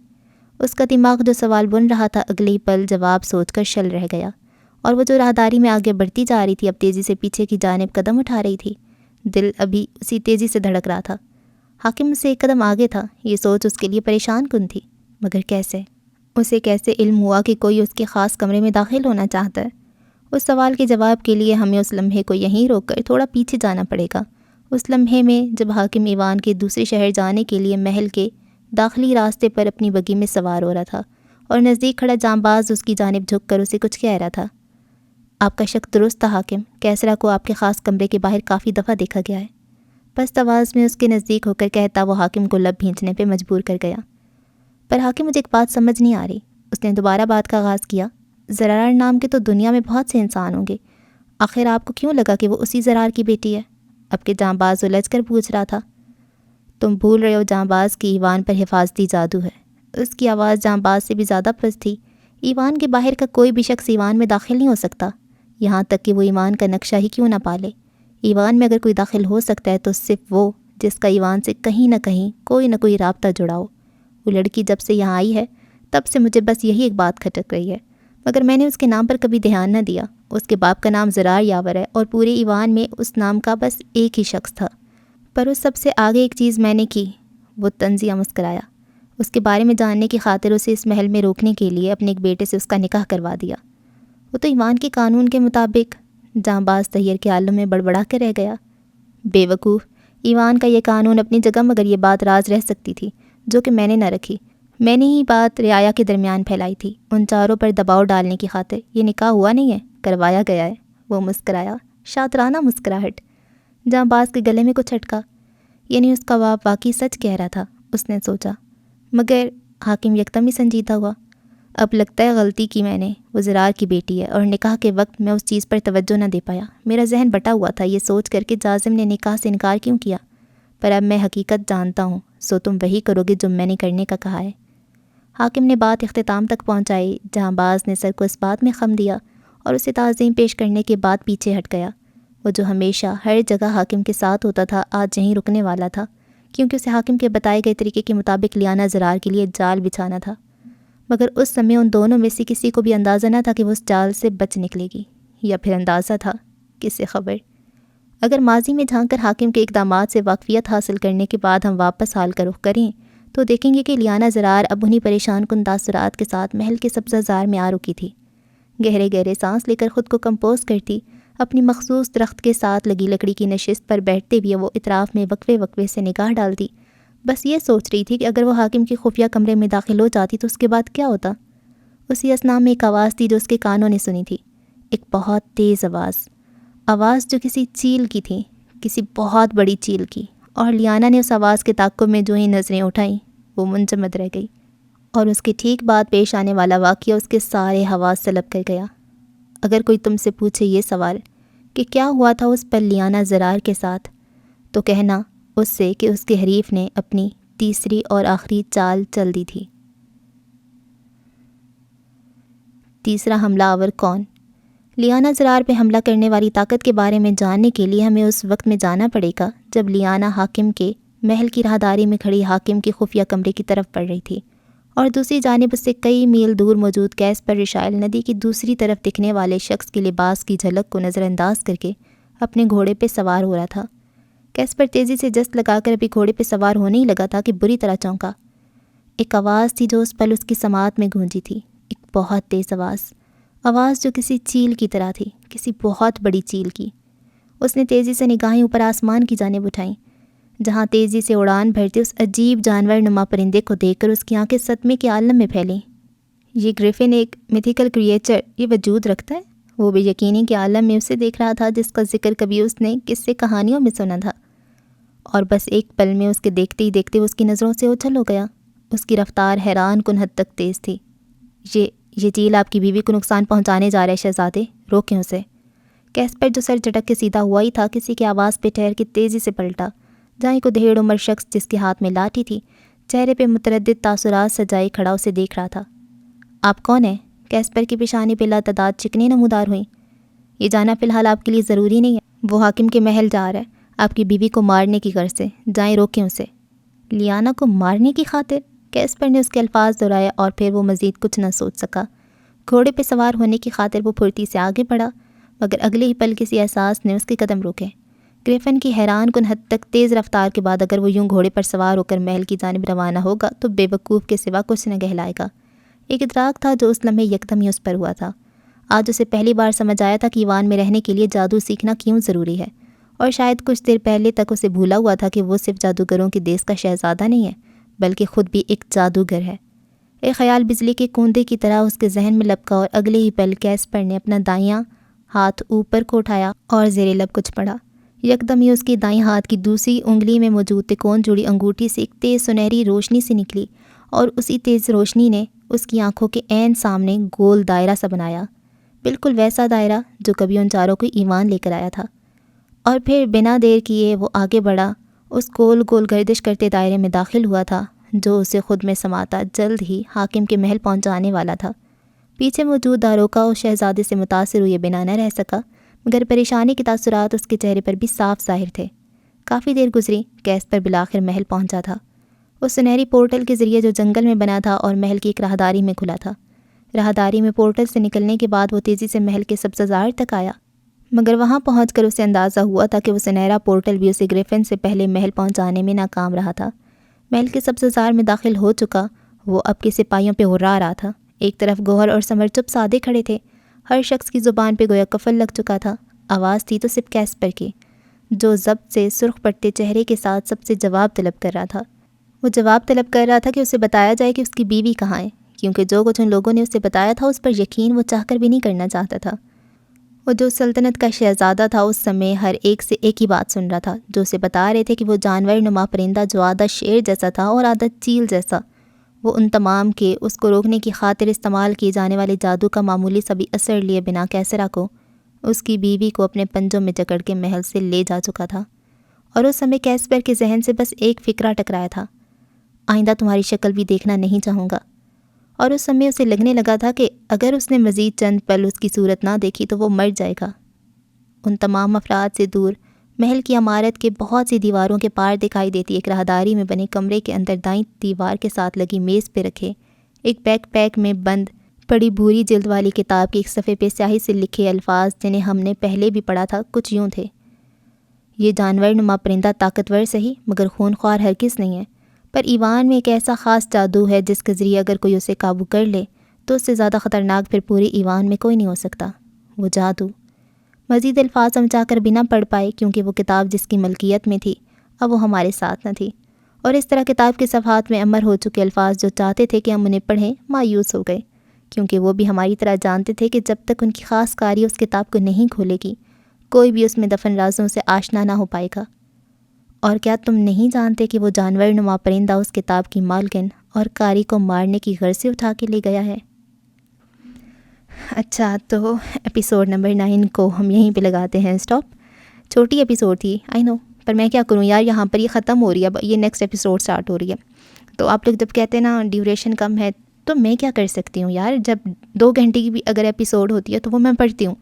اس کا دماغ جو سوال بن رہا تھا اگلے ہی پل جواب سوچ کر شل رہ گیا، اور وہ جو راہداری میں آگے بڑھتی جا رہی تھی اب تیزی سے پیچھے کی جانب قدم اٹھا رہی تھی۔ دل ابھی اسی تیزی سے دھڑک رہا تھا۔ حاکم سے ایک قدم آگے تھا، یہ سوچ اس کے لیے پریشان کن تھی، مگر کیسے؟ اسے کیسے علم ہوا کہ کوئی اس کے خاص کمرے میں داخل ہونا چاہتا ہے؟ اس سوال کے جواب کے لیے ہمیں اس لمحے کو یہیں روک کر تھوڑا پیچھے جانا پڑے گا، اس لمحے میں جب حاکم ایوان کے دوسرے شہر جانے کے لیے محل کے داخلی راستے پر اپنی بگی میں سوار ہو رہا تھا اور نزدیک کھڑا جانباز اس کی جانب جھک کر اسے کچھ کہہ رہا تھا۔ آپ کا شک درست تھا حاکم، کیسرا کو آپ کے خاص کمرے کے باہر کافی دفعہ دیکھا گیا ہے۔ پست آواز میں اس کے نزدیک ہو کر کہتا وہ حاکم کو لب بھینچنے پہ مجبور کر گیا۔ پر حاکم مجھے ایک بات سمجھ نہیں آ رہی، اس نے دوبارہ بات کا آغاز کیا۔ زرار نام کے تو دنیا میں بہت سے انسان ہوں گے، آخر آپ کو کیوں لگا کہ وہ اسی زرار کی بیٹی ہے؟ اب کے جانباز الجھ کر پوچھ رہا تھا۔ تم بھول رہے ہو جانباز کی ایوان پر حفاظتی جادو ہے۔ اس کی آواز جانباز سے بھی زیادہ پست تھی۔ ایوان کے باہر کا کوئی بھی شخص ایوان میں داخل نہیں ہو سکتا، یہاں تک کہ وہ ایوان کا نقشہ ہی کیوں نہ پالے۔ ایوان میں اگر کوئی داخل ہو سکتا ہے تو صرف وہ جس کا ایوان سے کہیں نہ کہیں کوئی نہ کوئی رابطہ جڑا ہو۔ وہ لڑکی جب سے یہاں آئی ہے تب سے مجھے بس یہی ایک بات کھٹک رہی ہے، مگر میں نے اس کے نام پر کبھی دھیان نہ دیا۔ اس کے باپ کا نام زرار یاور ہے اور پورے ایوان میں اس نام کا بس ایک ہی شخص تھا۔ پر اس سب سے آگے ایک چیز میں نے کی۔ وہ طنزیہ مسکرایا۔ اس کے بارے میں جاننے کی خاطر اسے اس محل میں روکنے کے لیے اپنے ایک بیٹے سے اس کا نکاح کروا دیا۔ وہ تو ایوان کے قانون کے مطابق جہاں باز تحیر کے عالم میں بڑبڑا کر رہ گیا۔ بے وقوف، ایوان کا یہ قانون اپنی جگہ، مگر یہ بات راز رہ سکتی تھی جو کہ میں نے نہ رکھی۔ میں نے ہی بات رعایا کے درمیان پھیلائی تھی، ان چاروں پر دباؤ ڈالنے کی خاطر۔ یہ نکاح ہوا نہیں ہے، کروایا گیا ہے۔ وہ مسکرایا، شاطرانہ مسکراہٹ۔ جہاں باز کے گلے میں کچھ اٹکا، یعنی اس کا باپ واقعی سچ کہہ رہا تھا، اس نے سوچا۔ مگر حاکم یکدم ہی سنجیدہ ہوا۔ اب لگتا ہے غلطی کی میں نے، وہ زرار کی بیٹی ہے اور نکاح کے وقت میں اس چیز پر توجہ نہ دے پایا۔ میرا ذہن بٹا ہوا تھا یہ سوچ کر کہ جازم نے نکاح سے انکار کیوں کیا، پر اب میں حقیقت جانتا ہوں، سو تم وہی کرو گے جو میں نے کرنے کا کہا ہے۔ حاکم نے بات اختتام تک پہنچائی، جہاں باز نے سر کو اس بات میں خم دیا اور اسے تعظیم پیش کرنے کے بعد پیچھے ہٹ گیا۔ وہ جو ہمیشہ ہر جگہ حاکم کے ساتھ ہوتا تھا آج یہیں رکنے والا تھا، کیونکہ اسے حاکم کے بتائے گئے طریقے کے مطابق لیانا زرار کے لیے جال بچھانا تھا۔ مگر اس سمے ان دونوں میں سے کسی کو بھی اندازہ نہ تھا کہ وہ اس جال سے بچ نکلے گی، یا پھر اندازہ تھا، کس سے خبر۔ اگر ماضی میں جھانک کر حاکم کے اقدامات سے واقفیت حاصل کرنے کے بعد ہم واپس حال کا رخ کریں تو دیکھیں گے کہ لیانا زرار اب انہی پریشان کن تاثرات کے ساتھ محل کے سبزہ زار میں آ رکی تھی۔ گہرے گہرے سانس لے کر خود کو کمپوز کرتی، اپنی مخصوص درخت کے ساتھ لگی لکڑی کی نشست پر بیٹھتے ہوئے وہ اطراف میں وقفے وقفے سے نگاہ ڈالتی، بس یہ سوچ رہی تھی کہ اگر وہ حاکم کے خفیہ کمرے میں داخل ہو جاتی تو اس کے بعد کیا ہوتا۔ اسی اثنا میں ایک آواز تھی جو اس کے کانوں نے سنی تھی، ایک بہت تیز آواز جو کسی چیل کی تھی، کسی بہت بڑی چیل کی، اور لیانا نے اس آواز کے تعقب میں جو ہی نظریں اٹھائیں وہ منجمد رہ گئی، اور اس کے ٹھیک بعد پیش آنے والا واقعہ اس کے سارے حواس سلب کر گیا۔ اگر کوئی تم سے پوچھے یہ سوال کہ کیا ہوا تھا اس پر لیانا زرار کے ساتھ، تو کہنا اس سے کہ اس کے حریف نے اپنی تیسری اور آخری چال چل دی تھی۔ تیسرا حملہ آور کون؟ لیانا زرار پہ حملہ کرنے والی طاقت کے بارے میں جاننے کے لیے ہمیں اس وقت میں جانا پڑے گا جب لیانا حاکم کے محل کی راہداری میں کھڑی حاکم کے خفیہ کمرے کی طرف بڑھ رہی تھی، اور دوسری جانب اس سے کئی میل دور موجود کیس پر رشائل ندی کی دوسری طرف دکھنے والے شخص کے لباس کی جھلک کو نظر انداز کر کے اپنے گھوڑے پہ سوار ہو رہا تھا۔ کیس پر تیزی سے جست لگا کر ابھی گھوڑے پہ سوار ہونے ہی لگا تھا کہ بری طرح چونکا۔ ایک آواز تھی جو اس پل اس کی سماعت میں گونجی تھی، ایک بہت تیز آواز جو کسی چیل کی طرح تھی، کسی بہت بڑی چیل کی۔ اس نے تیزی سے نگاہیں اوپر آسمان کی جانب اٹھائیں، جہاں تیزی سے اڑان بھرتے اس عجیب جانور نما پرندے کو دیکھ کر اس کی آنکھیں صدمے کے عالم میں پھیلیں۔ یہ گریفن ایک میتھیکل کریچر یہ وجود رکھتا ہے؟ وہ بھی یقینی کے عالم میں اسے دیکھ رہا تھا جس کا ذکر کبھی اس نے قصے کہانیوں میں سنا تھا، اور بس ایک پل میں اس کے دیکھتے ہی دیکھتے اس کی نظروں سے اچھل ہو گیا۔ اس کی رفتار حیران کن حد تک تیز تھی۔ یہ چیل آپ کی بیوی کو نقصان پہنچانے جا رہے شہزادے، روکیں اسے۔ کیسپر جو سر جھٹک کے سیدھا ہوا ہی تھا کسی کی آواز پہ ٹھہر کے تیزی سے پلٹا، جہاں ایک ادھیڑ عمر شخص جس کے ہاتھ میں لاٹھی تھی چہرے پہ متردد تاثرات سجائے کھڑا اسے دیکھ رہا تھا۔ آپ کون ہیں؟ کیسپر کی پیشانی پہ لاتعداد چکنیں نمودار ہوئیں۔ یہ جانا فی الحال آپ کے لیے ضروری نہیں ہے، وہ حاکم کے محل جا رہا ہے آپ کی بیوی کو مارنے کی غرض سے، جائیں روکیں اسے۔ لیانا کو مارنے کی خاطر؟ کیسپر نے اس کے الفاظ دہرائے اور پھر وہ مزید کچھ نہ سوچ سکا۔ گھوڑے پہ سوار ہونے کی خاطر وہ پھرتی سے آگے بڑھا، مگر اگلے ہی پل کسی احساس نے اس کے قدم روکے۔ گریفن کی حیران کن حد تک تیز رفتار کے بعد اگر وہ یوں گھوڑے پر سوار ہو کر محل کی جانب روانہ ہوگا تو بے وقوف کے سوا کچھ نہ کہلائے گا۔ ایک ادراک تھا جو اس لمحے یکدم ہی اس پر ہوا تھا۔ آج اسے پہلی بار سمجھ آیا تھا کہ ایوان میں رہنے کے لیے جادو سیکھنا کیوں ضروری ہے، اور شاید کچھ دیر پہلے تک اسے بھولا ہوا تھا کہ وہ صرف جادوگروں کے دیس کا شہزادہ نہیں ہے بلکہ خود بھی ایک جادوگر ہے۔ ایک خیال بجلی کے کوندے کی طرح اس کے ذہن میں لپکا اور اگلے ہی پل کیسپر نے اپنا دایاں ہاتھ اوپر کو اٹھایا اور زیر لب کچھ پڑا۔ یکدم ہی اس کی دائیں ہاتھ کی دوسری انگلی میں موجود تکون جڑی انگوٹھی سے ایک تیز سنہری روشنی سی نکلی، اور اسی تیز روشنی نے اس کی آنکھوں کے عین سامنے گول دائرہ سا بنایا، بالکل ویسا دائرہ جو کبھی ان چاروں کو ایوان لے کر آیا تھا۔ اور پھر بنا دیر کیے وہ آگے بڑھا، اس گول گول گردش کرتے دائرے میں داخل ہوا تھا جو اسے خود میں سماتا جلد ہی حاکم کے محل پہنچانے والا تھا۔ پیچھے موجود داروکا اس شہزادے سے متاثر ہوئے بنا نہ رہ سکا، مگر پریشانی کے تاثرات اس کے چہرے پر بھی صاف ظاہر تھے۔ کافی دیر گزری، کیسپر بالآخر محل پہنچا تھا، اس سنہری پورٹل کے ذریعے جو جنگل میں بنا تھا اور محل کی ایک راہداری میں کھلا تھا۔ راہداری میں پورٹل سے نکلنے کے بعد وہ تیزی سے محل کے سبززار تک آیا، مگر وہاں پہنچ کر اسے اندازہ ہوا تھا کہ وہ سنہرا پورٹل بھی اسے گریفن سے پہلے محل پہنچانے میں ناکام رہا تھا۔ محل کے سبززار میں داخل ہو چکا، وہ اب کے سپاہیوں پہ ہرا رہا تھا۔ ایک طرف گوہر اور سمر چپ سادے کھڑے تھے، ہر شخص کی زبان پہ گویا قفل لگ چکا تھا۔ آواز تھی تو صرف کیسپر کی، جو ضبط سے سرخ پڑتے چہرے کے ساتھ سب سے جواب طلب کر رہا تھا۔ وہ جواب طلب کر رہا تھا کہ اسے بتایا جائے کہ اس کی بیوی کہاں ہے، کیونکہ جو کچھ ان لوگوں نے اسے بتایا تھا اس پر یقین وہ چاہ کر بھی نہیں کرنا چاہتا تھا۔ وہ جو سلطنت کا شہزادہ تھا اس سمے ہر ایک سے ایک ہی بات سن رہا تھا، جو اسے بتا رہے تھے کہ وہ جانور نما پرندہ جو آدھا شیر جیسا تھا اور آدھا چیل جیسا، وہ ان تمام کے اس کو روکنے کی خاطر استعمال کیے جانے والے جادو کا معمولی سا بھی اثر لیے بنا کیسرا کو، اس کی بیوی کو اپنے پنجوں میں جکڑ کے محل سے لے جا چکا تھا۔ اور اس سمے کیسپر کے ذہن سے بس ایک فکرہ ٹکرایا تھا، آئندہ تمہاری شکل بھی دیکھنا نہیں چاہوں گا۔ اور اس سمے اسے لگنے لگا تھا کہ اگر اس نے مزید چند پل اس کی صورت نہ دیکھی تو وہ مر جائے گا۔ ان تمام افراد سے دور محل کی عمارت کے بہت سی دیواروں کے پار دکھائی دیتی ایک راہداری میں بنے کمرے کے اندر دائیں دیوار کے ساتھ لگی میز پہ رکھے ایک بیک پیک میں بند پڑی بھوری جلد والی کتاب کے ایک صفحے پہ سیاہی سے لکھے الفاظ، جنہیں ہم نے پہلے بھی پڑھا تھا، کچھ یوں تھے: یہ جانور نما پرندہ طاقتور سہی مگر خون خوار ہرگز نہیں ہے، پر ایوان میں ایک ایسا خاص جادو ہے جس کے ذریعے اگر کوئی اسے قابو کر لے تو اس سے زیادہ خطرناک پھر پورے ایوان میں کوئی نہیں ہو سکتا، وہ جادو۔ مزید الفاظ ہم چاہ کر بھی نہ پڑھ پائے، کیونکہ وہ کتاب جس کی ملکیت میں تھی اب وہ ہمارے ساتھ نہ تھی، اور اس طرح کتاب کے صفحات میں امر ہو چکے الفاظ جو چاہتے تھے کہ ہم انہیں پڑھیں مایوس ہو گئے، کیونکہ وہ بھی ہماری طرح جانتے تھے کہ جب تک ان کی خاص کاری اس کتاب کو نہیں کھولے گی کوئی بھی اس میں دفن رازوں سے آشنا نہ ہو پائے گا۔ اور کیا تم نہیں جانتے کہ وہ جانور نما پرندہ اس کتاب کی مالکن اور قاری کو مارنے کی غرض سے اٹھا کے لے گیا ہے؟ اچھا، تو ایپیسوڈ نمبر 9 کو ہم یہیں پہ لگاتے ہیں اسٹاپ۔ چھوٹی ایپیسوڈ تھی، آئی نو، پر میں کیا کروں یار، یہاں پر یہ ختم ہو رہی ہے، اب یہ نیکسٹ ایپیسوڈ سٹارٹ ہو رہی ہے۔ تو آپ لوگ جب کہتے ہیں نا ڈیوریشن کم ہے، تو میں کیا کر سکتی ہوں یار، جب 2 گھنٹے کی بھی اگر ایپیسوڈ ہوتی ہے تو وہ میں پڑھتی ہوں۔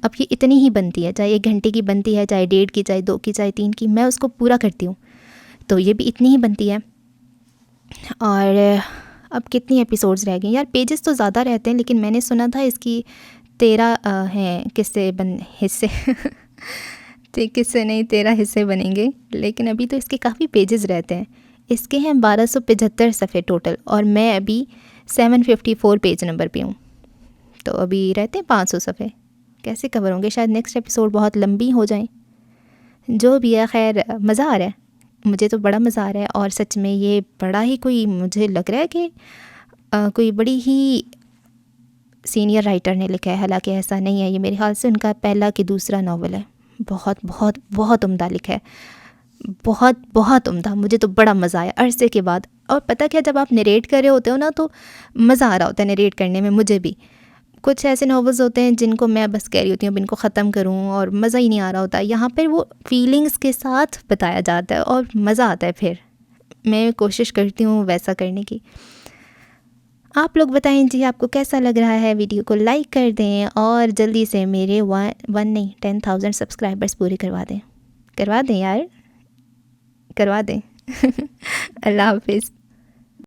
اب یہ اتنی ہی بنتی ہے، چاہے 1 گھنٹے کی بنتی ہے، چاہے 1.5 کی، چاہے 2 کی، چاہے 3 کی، میں اس کو پورا کرتی ہوں، تو یہ بھی اتنی ہی بنتی ہے۔ اور اب کتنی ایپیسوڈز رہ گئیں یار؟ پیجز تو زیادہ رہتے ہیں، لیکن میں نے سنا تھا اس کی 13 ہیں حصے قصے نہیں 13 حصے بنیں گے، لیکن ابھی تو اس کے کافی پیجز رہتے ہیں۔ اس کے ہیں 1275 صفحے ٹوٹل، اور میں ابھی 754 پیج نمبر پہ ہوں، تو ابھی رہتے ہیں 500 صفحے، کیسے کور ہوں گے؟ شاید نیکسٹ ایپیسوڈ بہت لمبی ہو جائیں، جو بھی ہے۔ خیر، مزہ آ رہا ہے، مجھے تو بڑا مزہ آ رہا ہے، اور سچ میں یہ بڑا ہی کوئی، مجھے لگ رہا ہے کہ کوئی بڑی ہی سینئر رائٹر نے لکھا ہے، حالانکہ ایسا نہیں ہے، یہ میرے خیال سے ان کا پہلا کہ دوسرا ناول ہے۔ بہت بہت بہت عمدہ لکھا ہے، بہت بہت عمدہ، مجھے تو بڑا مزہ آیا عرصے کے بعد۔ اور پتہ کیا، جب آپ نریٹ کر رہے ہوتے ہو نا تو مزہ آ رہا ہوتا ہے نریٹ کرنے میں، مجھے بھی۔ کچھ ایسے ناولز ہوتے ہیں جن کو میں بس کہہ رہی ہوتی ہوں اب ان کو ختم کروں اور مزہ ہی نہیں آ رہا ہوتا، یہاں پر وہ فیلنگز کے ساتھ بتایا جاتا ہے اور مزہ آتا ہے۔ پھر میں کوشش کرتی ہوں ویسا کرنے کی۔ آپ لوگ بتائیں جی، آپ کو کیسا لگ رہا ہے؟ ویڈیو کو لائک کر دیں اور جلدی سے میرے 10,000 سبسکرائبرز پورے کروا دیں یار، کروا دیں۔ اللہ حافظ۔